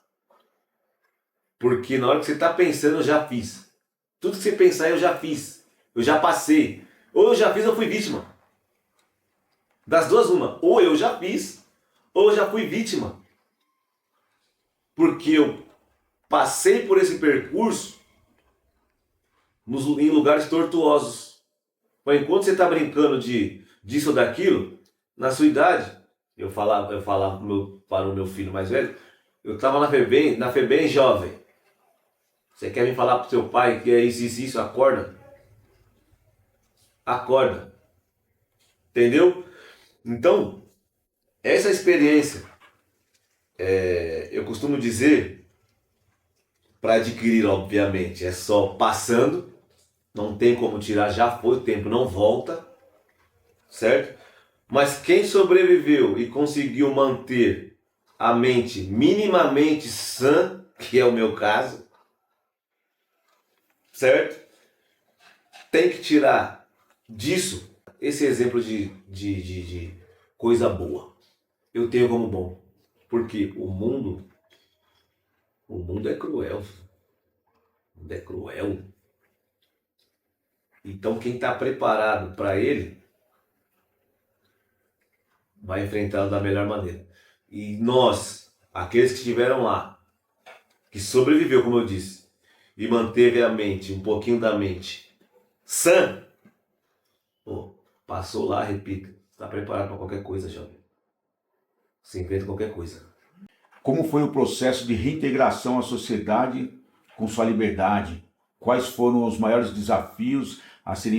Porque na hora que você está pensando, eu já fiz. Tudo que você pensar, eu já fiz. Eu já passei. Ou eu já fiz ou fui vítima. Das duas, uma. Ou eu já fiz, ou eu já fui vítima. Porque eu passei por esse percurso em lugares tortuosos. Mas enquanto você está brincando disso ou daquilo, na sua idade, eu falava para o meu filho mais velho, eu estava na FEBEM jovem. Você quer me falar pro seu pai que é isso, acorda? Acorda. Entendeu? Então, essa experiência, eu costumo dizer, para adquirir, obviamente, é só passando, não tem como tirar, já foi, o tempo não volta, certo? Mas quem sobreviveu e conseguiu manter a mente minimamente sã, que é o meu caso, certo? Tem que tirar disso esse exemplo de coisa boa. Eu tenho como bom. Porque o mundo é cruel. O mundo é cruel. Então quem está preparado para ele vai enfrentá-lo da melhor maneira. E nós, aqueles que estiveram lá, que sobreviveu, como eu disse, e manteve a mente, um pouquinho da mente sã, passou lá, repita, está preparado para qualquer coisa, jovem. Você inventa qualquer coisa. Como foi o processo de reintegração à sociedade com sua liberdade? Quais foram os maiores desafios a serem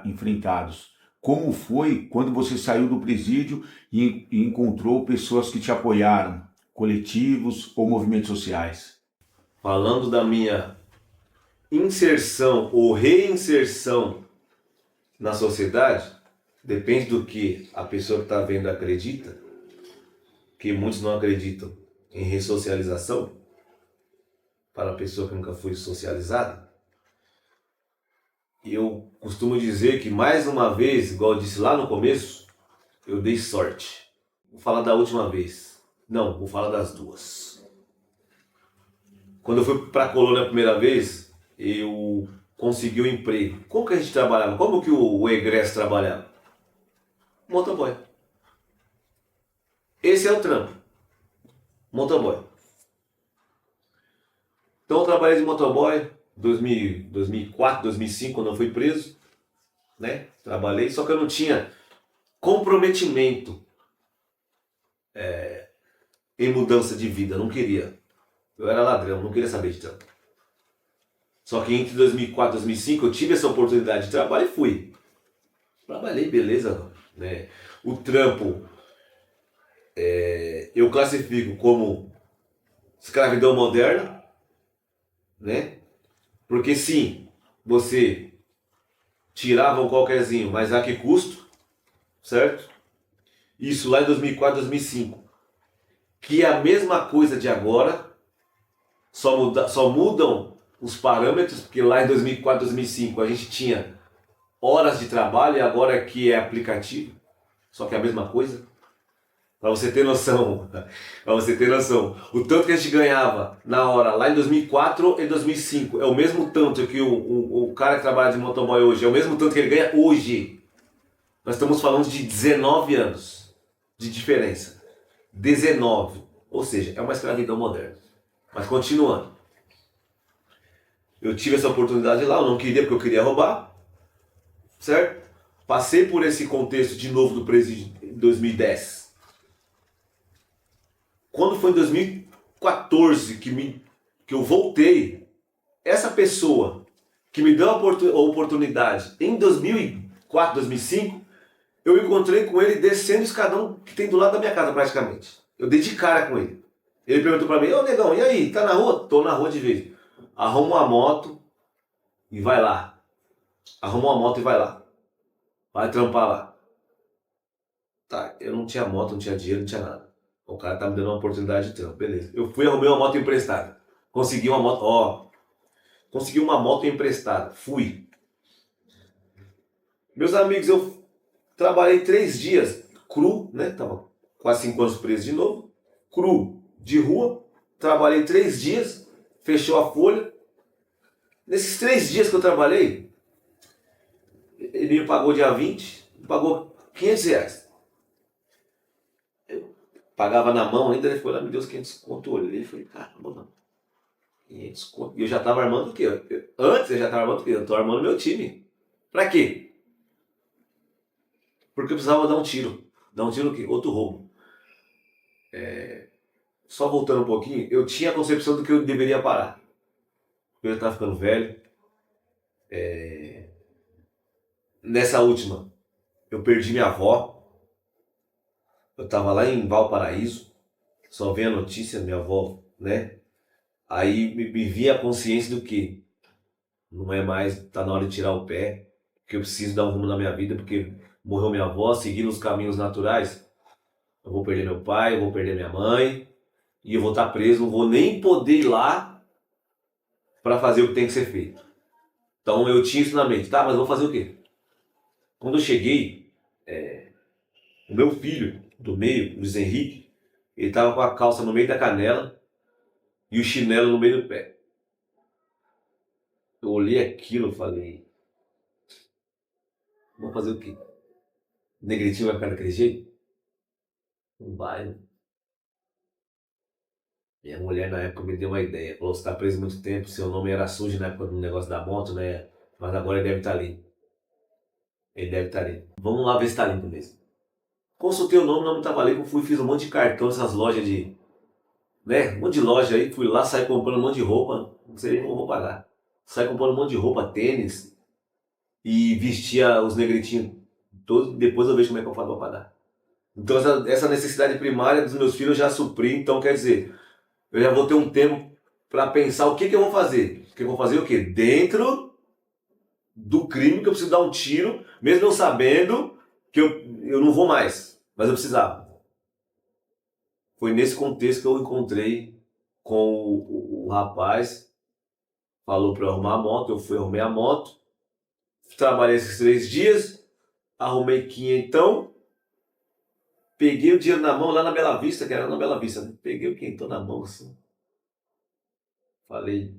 enfrentados? Como foi quando você saiu do presídio e encontrou pessoas que te apoiaram, coletivos ou movimentos sociais? Falando da minha inserção ou reinserção na sociedade, depende do que a pessoa que está vendo acredita, que muitos não acreditam em ressocialização, para a pessoa que nunca foi socializada. E eu costumo dizer que, mais uma vez, igual eu disse lá no começo, eu dei sorte. Vou falar da última vez. Não, vou falar das duas. Quando eu fui para a colônia a primeira vez, eu consegui um emprego. Como que a gente trabalhava? Como que o egresso trabalhava? Motoboy. Esse é o trampo. Motoboy. Então eu trabalhei de motoboy 2004, 2005, quando eu fui preso, né? Trabalhei, só que eu não tinha comprometimento em mudança de vida, eu não queria. Eu era ladrão, não queria saber de trampo. Só que entre 2004 e 2005 eu tive essa oportunidade de trabalho e fui. Trabalhei, beleza, né? O trampo eu classifico como escravidão moderna, né? Porque sim, você tirava um qualquerzinho, mas a que custo, certo? Isso lá em 2004, 2005. Que é a mesma coisa de agora, só mudam os parâmetros, porque lá em 2004, 2005 a gente tinha horas de trabalho e agora aqui é aplicativo, só que é a mesma coisa. Para você ter noção, o tanto que a gente ganhava na hora lá em 2004 e 2005 é o mesmo tanto que o cara que trabalha de motoboy hoje, é o mesmo tanto que ele ganha hoje. Nós estamos falando de 19 anos de diferença. 19, ou seja, é uma escravidão moderna. Mas continuando, eu tive essa oportunidade lá, eu não queria porque eu queria roubar, certo? Passei por esse contexto de novo do presídio em 2010. Quando foi em 2014 que eu voltei, essa pessoa que me deu a oportunidade em 2004, 2005, eu encontrei com ele descendo o escadão que tem do lado da minha casa praticamente. Eu dei de cara com ele. Ele perguntou pra mim, ô negão, e aí, tá na rua? Tô na rua de vez. Arruma uma moto e vai lá. Arruma uma moto e vai lá. Vai trampar lá. Tá, eu não tinha moto, não tinha dinheiro, não tinha nada. O cara tá me dando uma oportunidade de trampo, beleza. Eu fui arrumei uma moto emprestada. Consegui uma moto, consegui uma moto emprestada. Fui. Meus amigos, eu trabalhei 3 dias cru, né? Tava quase 5 anos preso de novo. Cru, de rua. Trabalhei 3 dias. Fechou a folha. Nesses 3 dias que eu trabalhei, ele me pagou dia 20, me pagou R$ 500. Eu pagava na mão ainda, ele foi lá, me deu os 500 conto, eu olhei e falei, caramba, mano, 500 conto. E eu já tava armando o quê? Antes eu já tava armando o quê? Eu tô armando meu time. Pra quê? Porque eu precisava dar um tiro. Dar um tiro no quê? Outro roubo. Só voltando um pouquinho, eu tinha a concepção do que eu deveria parar. Eu já tava ficando velho. Nessa última, eu perdi minha avó. Eu tava lá em Valparaíso, só vi a notícia, minha avó, né? Aí me vinha a consciência do que não é mais, tá na hora de tirar o pé, que eu preciso dar um rumo na minha vida, porque morreu minha avó, seguindo os caminhos naturais, eu vou perder meu pai, eu vou perder minha mãe, e eu vou estar preso, não vou nem poder ir lá para fazer o que tem que ser feito. Então eu tinha isso na mente, tá, mas eu vou fazer o quê? Quando eu cheguei, o meu filho do meio, Luiz Henrique, ele tava com a calça no meio da canela e o chinelo no meio do pé. Eu olhei aquilo e falei, vou fazer o quê? O negritinho vai ficar daquele jeito? Não vai, né? Minha mulher na época me deu uma ideia. Falou, você tá preso muito tempo, seu nome era sujo na época do negócio da moto, né? Mas agora ele deve estar limpo. Ele deve estar limpo. Vamos lá ver se tá limpo mesmo. Consultei o nome estava limpo, fui, fiz um monte de cartão, essas lojas de... né? Um monte de loja aí, fui lá, saí comprando um monte de roupa, não sei nem como vou pagar. Saí comprando um monte de roupa, tênis, e vestia os negritinhos todos, depois eu vejo como é que eu faço pra pagar. Então essa necessidade primária dos meus filhos eu já supri, então quer dizer, eu já vou ter um tempo para pensar o que eu vou fazer. Que eu vou fazer o quê? Dentro do crime que eu preciso dar um tiro, mesmo eu sabendo que eu não vou mais, mas eu precisava. Foi nesse contexto que eu encontrei com o rapaz, falou para eu arrumar a moto, eu fui arrumei a moto, trabalhei esses 3 dias, arrumei quinhentão, peguei o dinheiro na mão lá na Bela Vista, que era na Bela Vista, né? Peguei o quinhentão na mão assim, falei,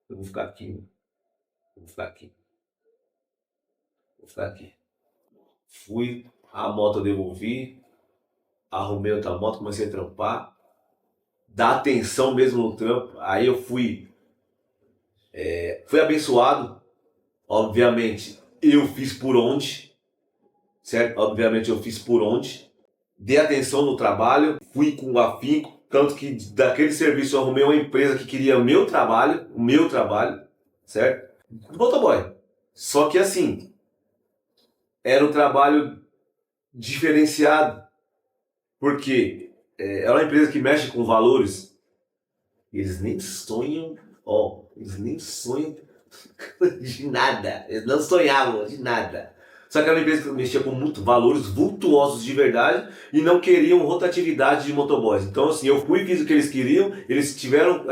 eu vou ficar aqui, né? Vou ficar aqui. Vou ficar aqui. Fui, a moto eu devolvi, arrumei outra moto, comecei a trampar, dar atenção mesmo no trampo. Aí eu fui abençoado, obviamente. Eu fiz por onde, certo? Obviamente eu fiz por onde. dei atenção no trabalho, fui com afinco, tanto que daquele serviço eu arrumei uma empresa que queria o meu trabalho, certo? Motoboy. Só que assim, era um trabalho diferenciado, porque é uma empresa que mexe com valores, e eles nem sonham, de nada, eles não sonhavam de nada. Só que era uma empresa que mexia com muito valores vultuosos de verdade e não queriam rotatividade de motoboys. Então assim, eu fui e fiz o que eles queriam, eles tiveram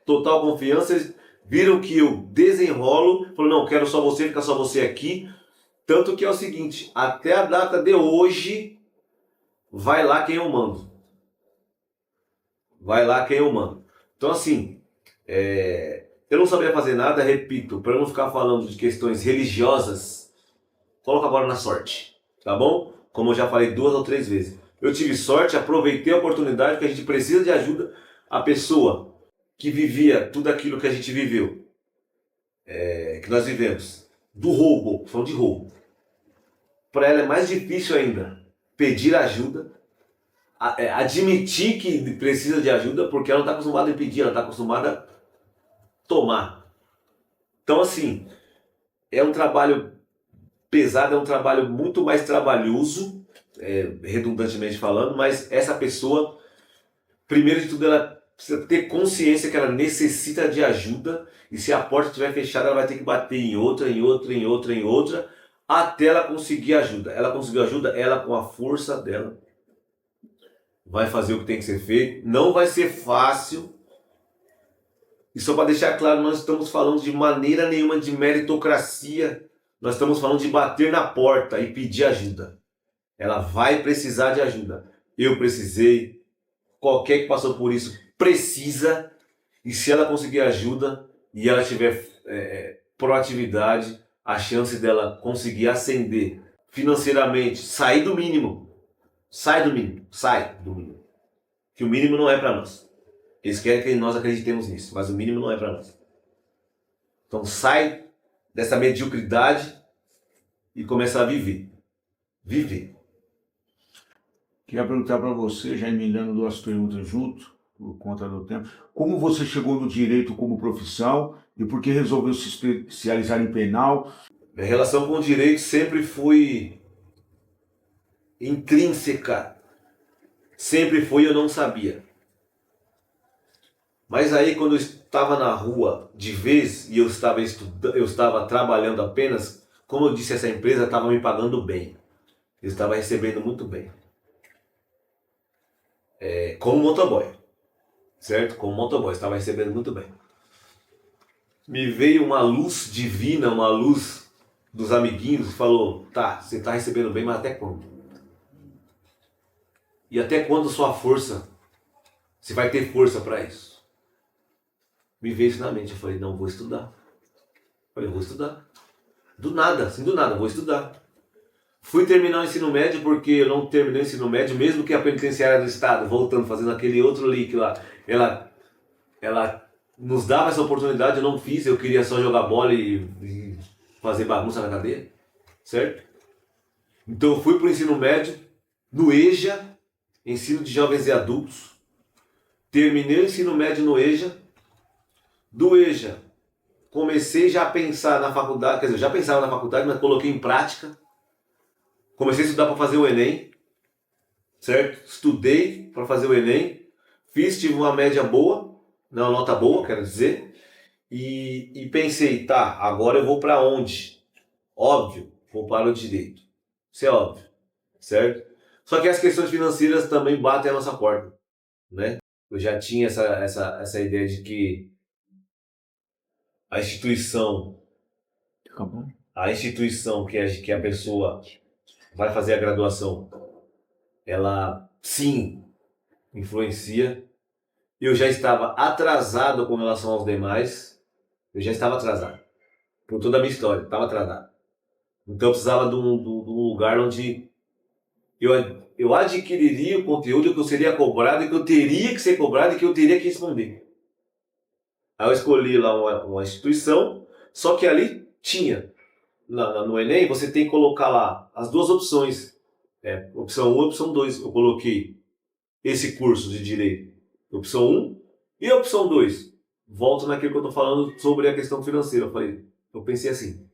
total confiança, eles viram que eu desenrolo, falaram, não, quero só você, fica só você aqui. Tanto que é o seguinte, até a data de hoje, vai lá quem eu mando. Vai lá quem eu mando. Então assim, eu não sabia fazer nada, repito, para não ficar falando de questões religiosas, coloca agora na sorte, tá bom? Como eu já falei 2 ou 3 vezes. Eu tive sorte, aproveitei a oportunidade, que a gente precisa de ajuda. A pessoa que vivia tudo aquilo que a gente viveu, que nós vivemos, do roubo, falando de roubo, para ela é mais difícil ainda pedir ajuda, admitir que precisa de ajuda, porque ela não está acostumada a pedir, ela está acostumada a tomar. Então assim, é um trabalho pesado, é um trabalho muito mais trabalhoso, redundantemente falando, mas essa pessoa, primeiro de tudo, ela precisa ter consciência que ela necessita de ajuda, e se a porta estiver fechada, ela vai ter que bater em outra, até ela conseguir ajuda. Ela conseguiu ajuda, ela com a força dela vai fazer o que tem que ser feito. Não vai ser fácil. E só para deixar claro, nós estamos falando de maneira nenhuma de meritocracia. Nós estamos falando de bater na porta e pedir ajuda. Ela vai precisar de ajuda. Eu precisei. Qualquer que passou por isso precisa. E se ela conseguir ajuda e ela tiver proatividade, a chance dela conseguir ascender financeiramente, sair do mínimo. Sai do mínimo. Que o mínimo não é para nós. Eles querem que nós acreditemos nisso, mas o mínimo não é para nós. Então sai dessa mediocridade e começa a viver. Queria perguntar para você, já emendando 2 perguntas junto, por conta do tempo. Como você chegou no direito como profissão e por que resolveu se especializar em penal? Minha relação com o direito sempre foi intrínseca. Sempre foi, eu não sabia. Mas aí quando eu estava na rua de vez e eu estava trabalhando apenas, como eu disse, essa empresa estava me pagando bem. Eu estava recebendo muito bem. Como motoboy. Certo? Como motoboy, eu estava recebendo muito bem. Me veio uma luz divina, uma luz dos amiguinhos e falou, tá, você está recebendo bem, mas até quando? E até quando sua força, você vai ter força para isso? Me veio isso na mente, eu falei, não, vou estudar. Eu vou estudar. Do nada, vou estudar. Fui terminar o ensino médio porque eu não terminei o ensino médio, mesmo que a penitenciária do estado, voltando, fazendo aquele outro link lá, ela nos dava essa oportunidade, eu não fiz, eu queria só jogar bola e fazer bagunça na cadeia, certo? Então eu fui para o ensino médio, no EJA, Ensino de Jovens e Adultos, terminei o ensino médio no EJA, do EJA comecei já a pensar na faculdade, quer dizer, eu já pensava na faculdade, mas coloquei em prática, comecei a estudar para fazer o Enem, certo? Estudei para fazer o Enem, tive uma média boa, uma nota boa, quero dizer, e pensei, tá, agora eu vou para onde? Óbvio, vou para o direito. Isso é óbvio, certo? Só que as questões financeiras também batem a nossa porta, né? Eu já tinha essa ideia de que a instituição que a pessoa vai fazer a graduação, ela sim influencia. Eu já estava atrasado com relação aos demais. Eu já estava atrasado. Por toda a minha história, estava atrasado. Então eu precisava de um lugar onde eu adquiriria o conteúdo que eu seria cobrado, e que eu teria que ser cobrado e que eu teria que responder. Aí eu escolhi lá uma instituição, só que ali tinha, no Enem você tem que colocar lá as 2 opções. Opção 1 e opção 2. Eu coloquei esse curso de Direito. Opção 1 e opção 2. Volto naquilo que eu estou falando sobre a questão financeira. Eu pensei assim,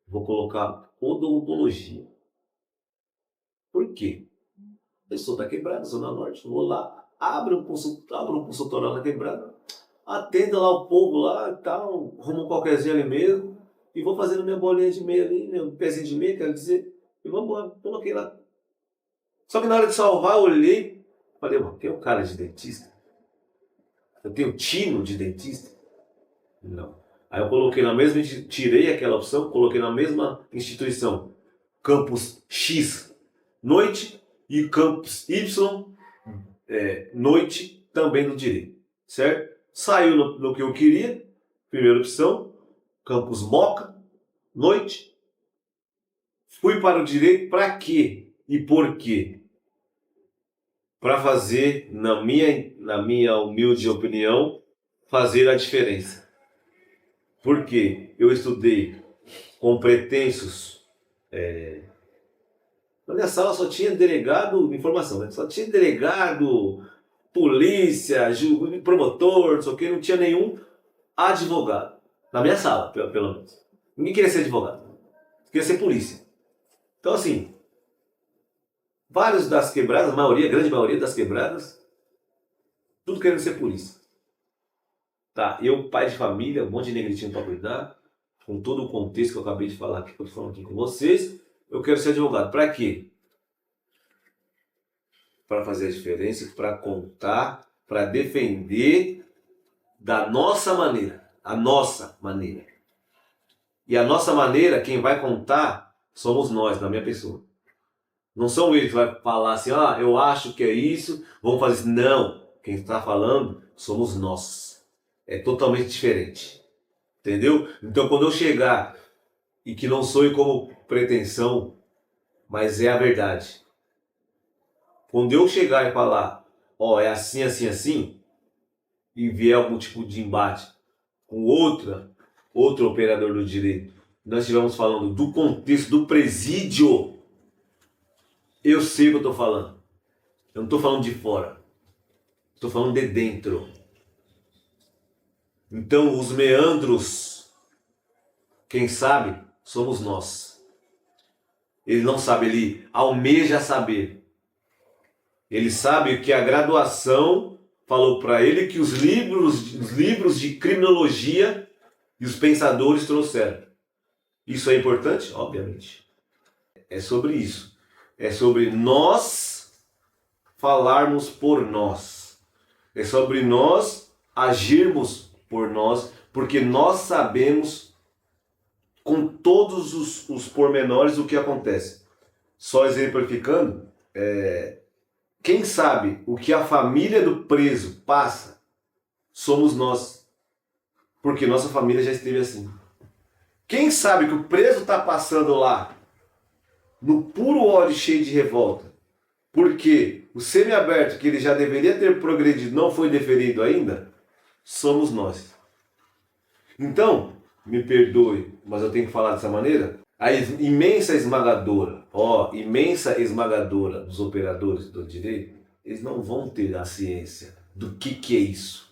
vou colocar odontologia. Por quê? Eu sou da Quebrada, Zona Norte, vou lá, abro um consultório na Quebrada, atendo lá o povo lá e tal, arrumo um qualquerzinho ali mesmo, e vou fazendo minha bolinha de meia ali, meu pezinho de meia, quero dizer, e vamos embora, coloquei lá. Só que na hora de salvar, eu olhei, falei, mano, tem um cara de dentista? Eu tenho tino de dentista? Não. Aí eu coloquei na mesma, tirei aquela opção, coloquei na mesma instituição, campus X, noite, e campus Y, noite, também no direito, certo? Saiu no que eu queria, primeira opção, campus Moca, noite. Fui para o direito para quê e por quê? Para fazer, na minha humilde opinião, fazer a diferença. Porque eu estudei com pretensos. Na minha sala só tinha delegado, informação, né? Só tinha delegado, polícia, promotor, não sei o que, não tinha nenhum advogado. Na minha sala, pelo menos. Ninguém queria ser advogado. Queria ser polícia. Então, assim, vários das quebradas, grande maioria das quebradas, tudo querendo ser polícia. Tá, eu, pai de família, um monte de negritinho para cuidar, com todo o contexto que eu acabei de falar aqui, que eu tô falando aqui com vocês, eu quero ser advogado. Para quê? Para fazer a diferença, para contar, para defender da nossa maneira, a nossa maneira. E a nossa maneira, quem vai contar, somos nós, na minha pessoa. Não são eles que vão falar assim, eu acho que é isso, vamos fazer isso. Não, quem está falando somos nós. É totalmente diferente. Entendeu? Então quando eu chegar, e que não sou como pretensão, mas é a verdade. Quando eu chegar e falar, é assim, assim, assim, e vier algum tipo de embate com outro operador do direito, nós estivemos falando do contexto do presídio, eu sei o que eu estou falando. Eu não estou falando de fora. Estou falando de dentro. Então, os meandros, quem sabe, somos nós. Ele não sabe, ele almeja saber. Ele sabe que a graduação falou para ele que os livros de criminologia e os pensadores trouxeram. Isso é importante? Obviamente. É sobre isso. É sobre nós falarmos por nós. É sobre nós agirmos por nós, porque nós sabemos com todos os pormenores o que acontece. Só exemplificando, quem sabe o que a família do preso passa, somos nós. Porque nossa família já esteve assim. Quem sabe que o preso está passando lá, no puro ódio cheio de revolta, porque o semiaberto que ele já deveria ter progredido não foi deferido ainda, somos nós. Então, me perdoe, mas eu tenho que falar dessa maneira, a imensa esmagadora dos operadores do direito, eles não vão ter a ciência do que é isso.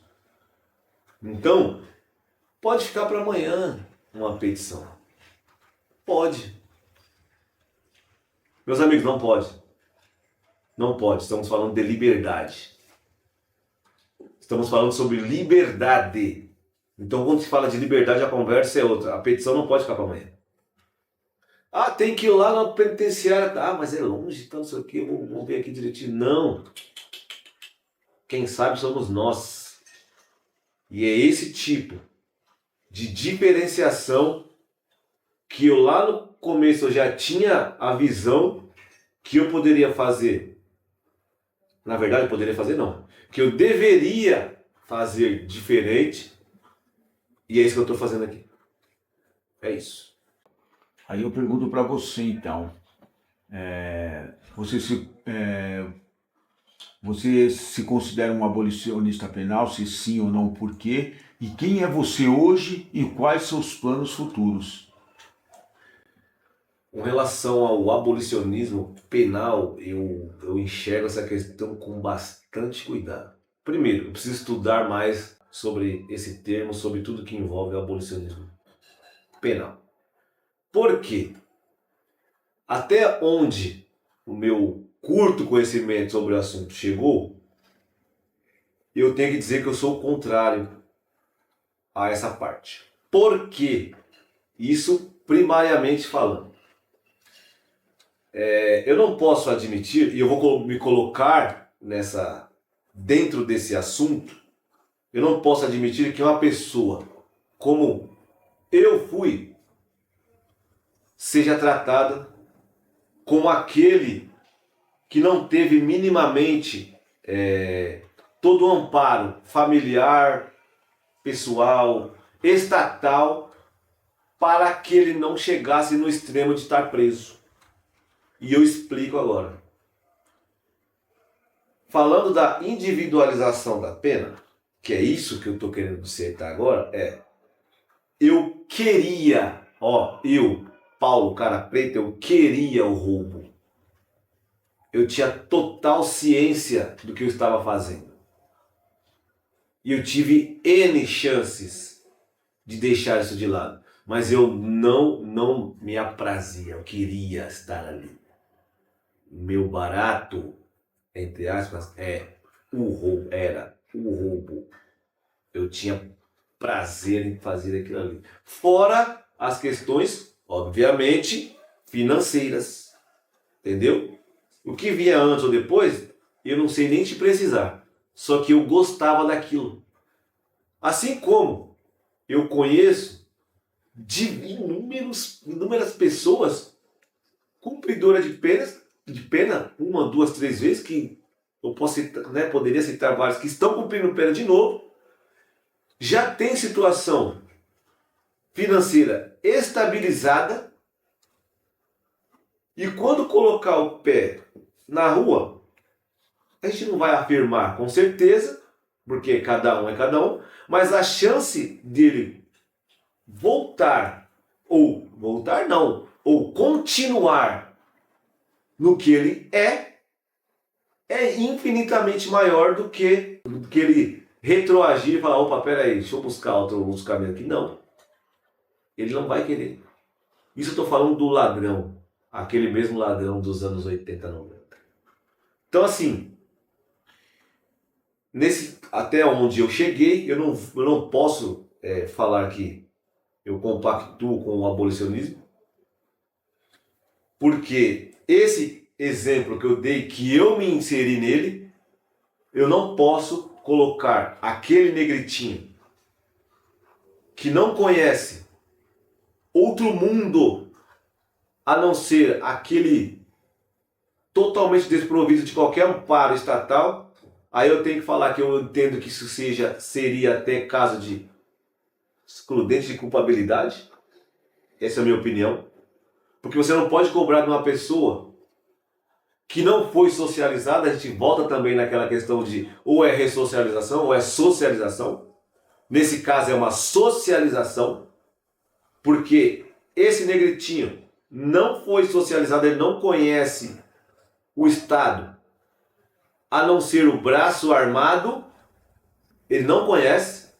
Então, pode ficar para amanhã uma petição. Pode. Meus amigos, não pode. Não pode. Estamos falando de liberdade. Estamos falando sobre liberdade. Então, quando se fala de liberdade, a conversa é outra. A petição não pode ficar para amanhã. Tem que ir lá na penitenciária. Mas é longe, então não sei o quê. Vamos ver aqui direitinho. Não. Quem sabe somos nós. E é esse tipo de diferenciação que eu lá no começo eu já tinha a visão que eu poderia fazer. Na verdade, eu poderia fazer não. Que eu deveria fazer diferente. E é isso que eu estou fazendo aqui. É isso. Aí eu pergunto para você, então. Você se considera um abolicionista penal? Se sim ou não, por quê? E quem é você hoje e quais seus planos futuros? Com relação ao abolicionismo penal, eu enxergo essa questão com bastante cuidado. Primeiro, eu preciso estudar mais sobre esse termo, sobre tudo que envolve o abolicionismo penal. Por quê? Até onde o meu curto conhecimento sobre o assunto chegou, eu tenho que dizer que eu sou o contrário a essa parte. Por quê? Isso primariamente falando. Eu não posso admitir, e eu vou me colocar dentro desse assunto, eu não posso admitir que uma pessoa como eu fui seja tratada como aquele que não teve minimamente todo o amparo familiar, pessoal, estatal, para que ele não chegasse no extremo de estar preso. E eu explico agora. Falando da individualização da pena, que é isso que eu estou querendo dissertar agora, eu queria, Paulo, cara preto, eu queria o roubo. Eu tinha total ciência do que eu estava fazendo. E eu tive N chances de deixar isso de lado. Mas eu não me aprazia, eu queria estar ali. Meu barato, entre aspas, era o roubo. Eu tinha prazer em fazer aquilo ali. Fora as questões, obviamente, financeiras. Entendeu? O que vinha antes ou depois, eu não sei nem te precisar. Só que eu gostava daquilo. Assim como eu conheço de inúmeras pessoas cumpridoras de pena, 1, 2, 3 vezes, que eu poderia citar vários que estão cumprindo pena de novo, já tem situação financeira estabilizada, e quando colocar o pé na rua, a gente não vai afirmar com certeza, porque cada um é cada um, mas a chance dele ou continuar no que ele é infinitamente maior do que ele retroagir e falar, opa, peraí, deixa eu buscar outros caminhos aqui. Não. Ele não vai querer. Isso eu estou falando do ladrão. Aquele mesmo ladrão dos anos 80, 90. Então, assim, até onde eu cheguei, eu não posso falar que eu compactuo com o abolicionismo, porque esse exemplo que eu dei, que eu me inseri nele, eu não posso colocar aquele negritinho que não conhece outro mundo a não ser aquele totalmente desprovido de qualquer amparo estatal. Aí eu tenho que falar que eu entendo que isso seria até caso de excludente de culpabilidade. Essa é a minha opinião. Porque você não pode cobrar de uma pessoa que não foi socializada. A gente volta também naquela questão de ou é ressocialização ou é socialização. Nesse caso é uma socialização, porque esse negritinho não foi socializado, ele não conhece o Estado, a não ser o braço armado, ele não conhece.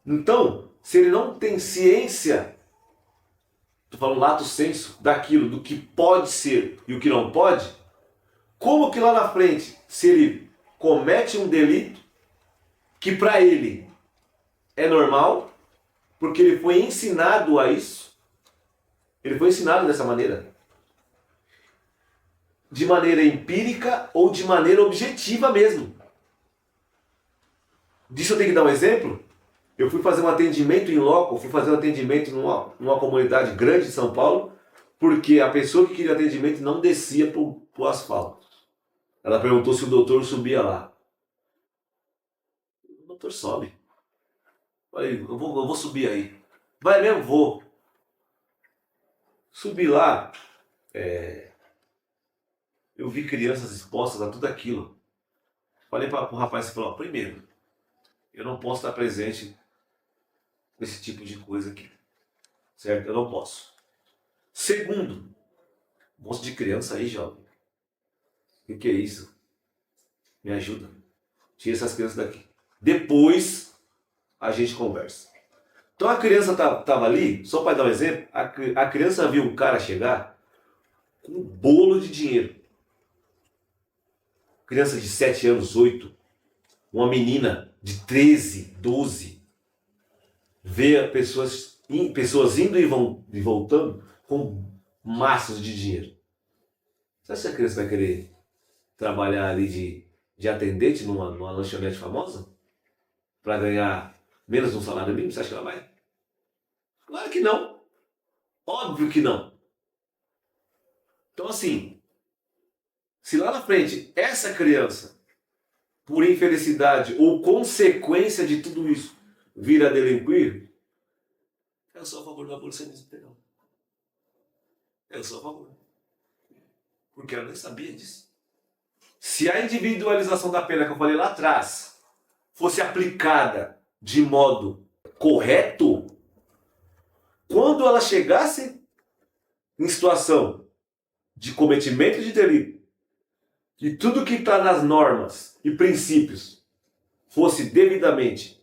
Então, se ele não tem ciência, estou falando lato sensu, daquilo, do que pode ser e o que não pode, como que lá na frente, se ele comete um delito, que para ele é normal, porque ele foi ensinado a isso, ele foi ensinado dessa maneira, de maneira empírica ou de maneira objetiva mesmo. Disso eu tenho que dar um exemplo. Eu fui fazer um atendimento em loco, fui fazer um atendimento numa comunidade grande de São Paulo, porque a pessoa que queria atendimento não descia pro asfalto. Ela perguntou se o doutor subia lá. O doutor sobe. Falei, eu vou subir aí. Vai mesmo? Vou. Subi lá, eu vi crianças expostas a tudo aquilo. Falei para o rapaz, você falou, primeiro, eu não posso estar presente nesse tipo de coisa aqui, certo? Eu não posso. Segundo, um monte de criança aí, jovem. O que é isso? Me ajuda. Tira essas crianças daqui. Depois a gente conversa. Então a criança tava ali, só para dar um exemplo, a criança viu um cara chegar com um bolo de dinheiro. Criança de 7 anos, 8. Uma menina de 13, 12. Vê pessoas indo e voltando com massas de dinheiro. Você acha que a criança vai querer trabalhar ali de atendente numa lanchonete famosa? Para ganhar menos de um salário mínimo? Você acha que ela vai? Claro que não. Óbvio que não. Então assim, se lá na frente essa criança, por infelicidade ou consequência de tudo isso, vir a delinquir, eu sou a favor do abolicionismo penal. Eu sou a favor. Porque eu nem sabia disso. Se a individualização da pena que eu falei lá atrás fosse aplicada de modo correto, quando ela chegasse em situação de cometimento de delito e tudo que está nas normas e princípios fosse devidamente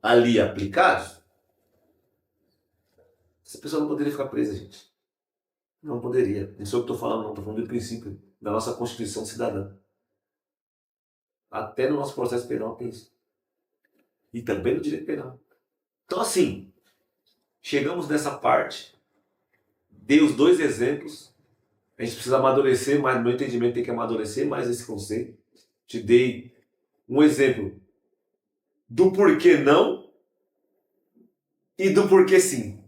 ali aplicado, essa pessoa não poderia ficar presa, gente. Não poderia. Não sei o que estou falando, não. Estou falando do princípio da nossa Constituição cidadã. Até no nosso processo penal tem isso. E também no direito penal. Então, assim, chegamos nessa parte, dei os 2 exemplos. A gente precisa amadurecer, mas no meu entendimento tem que amadurecer mais esse conceito. Te dei um exemplo do porquê não e do porquê sim.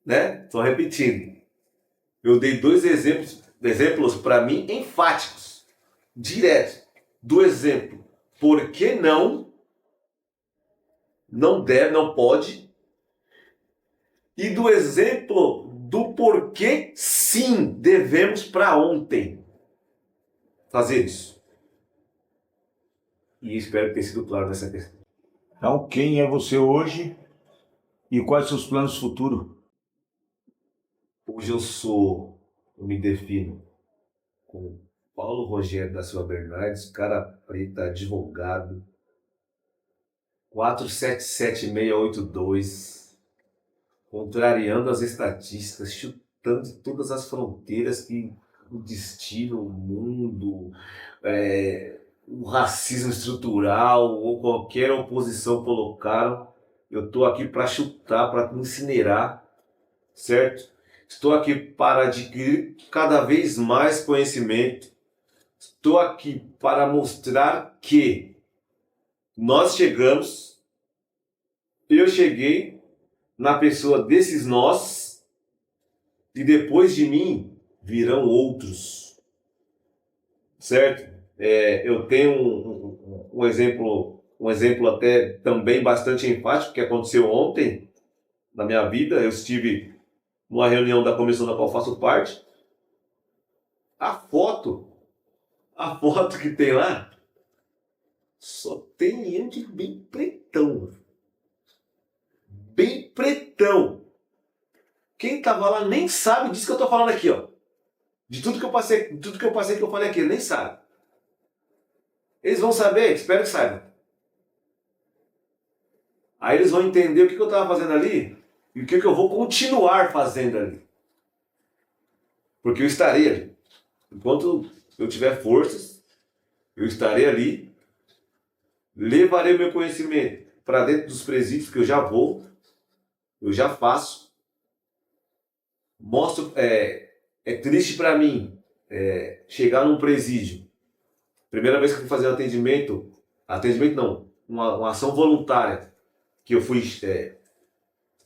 Né? Só repetindo. Eu dei 2 exemplos para mim enfáticos, diretos, do exemplo por que não deve, não pode, e do exemplo do porquê sim devemos para ontem fazer isso. E espero ter sido claro nessa questão. Então, quem é você hoje e quais seus planos futuros? Hoje eu me defino como Paulo Rogério da Silva Bernardes, cara preta, advogado, 477-682, contrariando as estatísticas, chutando todas as fronteiras que o destino, o mundo, o racismo estrutural ou qualquer oposição colocaram. Eu estou aqui para chutar, para incinerar, certo? Estou aqui para adquirir cada vez mais conhecimento. Estou aqui para mostrar que eu cheguei na pessoa desses nós e depois de mim virão outros, certo? Eu tenho um exemplo até também bastante enfático que aconteceu ontem na minha vida. Eu estive numa reunião da comissão da qual faço parte. A foto que tem lá só tem gente bem pretão. Bem pretão. Quem tava lá nem sabe disso que eu tô falando aqui, ó. De tudo que eu passei, que eu falei aqui, ele nem sabe. Eles vão saber, espero que saibam. Aí eles vão entender o que eu tava fazendo ali e o que eu vou continuar fazendo ali. Porque eu estarei ali. Enquanto eu tiver forças, eu estarei ali, levarei o meu conhecimento para dentro dos presídios que eu já faço. Mostro, é triste para mim chegar num presídio. Primeira vez que eu fui fazer um atendimento não, uma ação voluntária, que eu fui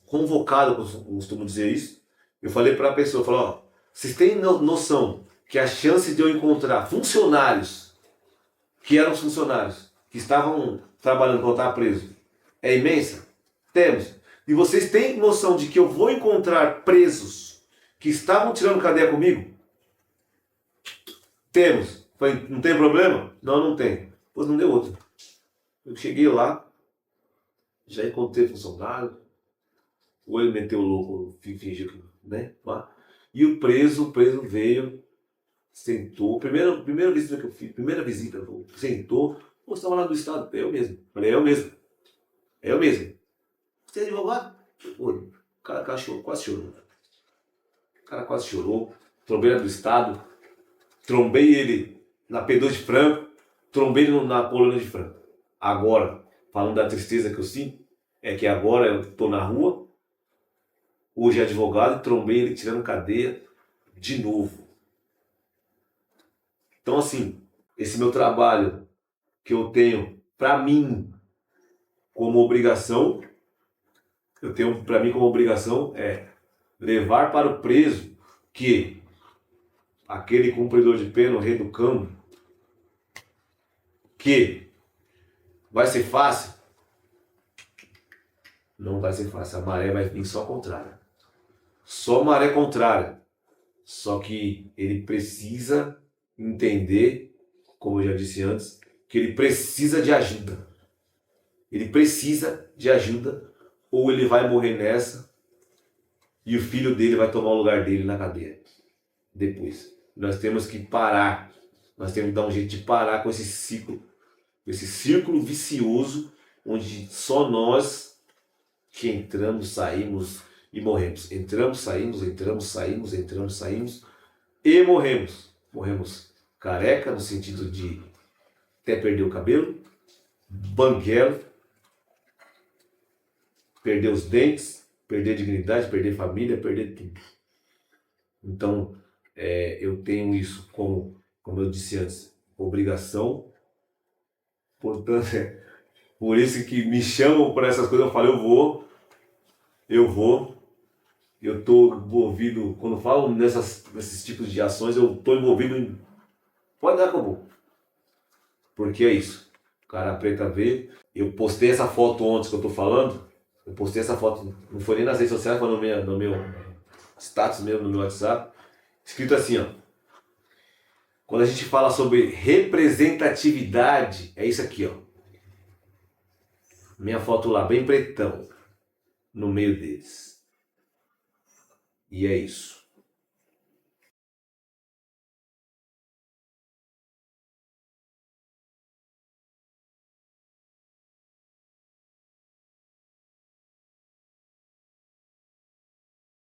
convocado, eu costumo dizer isso. Eu falei para a pessoa, ó, vocês têm noção que a chance de eu encontrar funcionários que eram funcionários, que estavam trabalhando quando eu estava preso, é imensa? Temos. E vocês têm noção de que eu vou encontrar presos que estavam tirando cadeia comigo? Temos. Falei, não tem problema? Não tem. Pois não deu outro. Eu cheguei lá, já encontrei funcionário, Ou ele meteu o louco, fingiu que, né? E o preso veio, sentou, primeira visita que eu fiz, sentou, você estava lá do estado, eu mesmo. Falei, é eu mesmo. Você é advogado? Oi. O cara quase chorou. O cara quase chorou. Trombei ele do estado, trombei ele na P2 de Franco, trombei ele na Colônia de Franco. Agora, falando da tristeza que eu sinto, é que agora eu estou na rua, hoje é advogado, e trombei ele tirando cadeia de novo. Então, assim, esse meu trabalho que eu tenho para mim como obrigação, é levar para o preso que aquele cumpridor de pena, o rei do campo, que vai ser fácil? Não vai ser fácil, a maré vai vir só contrária. Só maré contrária. Só que ele precisa entender, como eu já disse antes, que ele precisa de ajuda. Ele precisa de ajuda ou ele vai morrer nessa e o filho dele vai tomar o lugar dele na cadeia. Depois. Nós temos que parar. Nós temos que dar um jeito de parar com esse círculo vicioso onde só nós que entramos, saímos e morremos. Entramos, saímos e morremos. Morremos careca, no sentido de até perder o cabelo, banguelo, perder os dentes, perder a dignidade, perder família, perder tudo. Então, eu tenho isso como eu disse antes, obrigação. Portanto, por isso que me chamam para essas coisas, eu falo, eu vou. Eu estou envolvido, quando falo nesses tipos de ações, eu estou envolvido em... Pode dar que eu vou. Porque é isso. O cara preta vê. Eu postei essa foto ontem que eu estou falando. Eu postei essa foto, não foi nem nas redes sociais, foi no meu status mesmo, no meu WhatsApp. Escrito assim, ó. Quando a gente fala sobre representatividade, é isso aqui, ó. Minha foto lá, bem pretão, no meio deles. E é isso.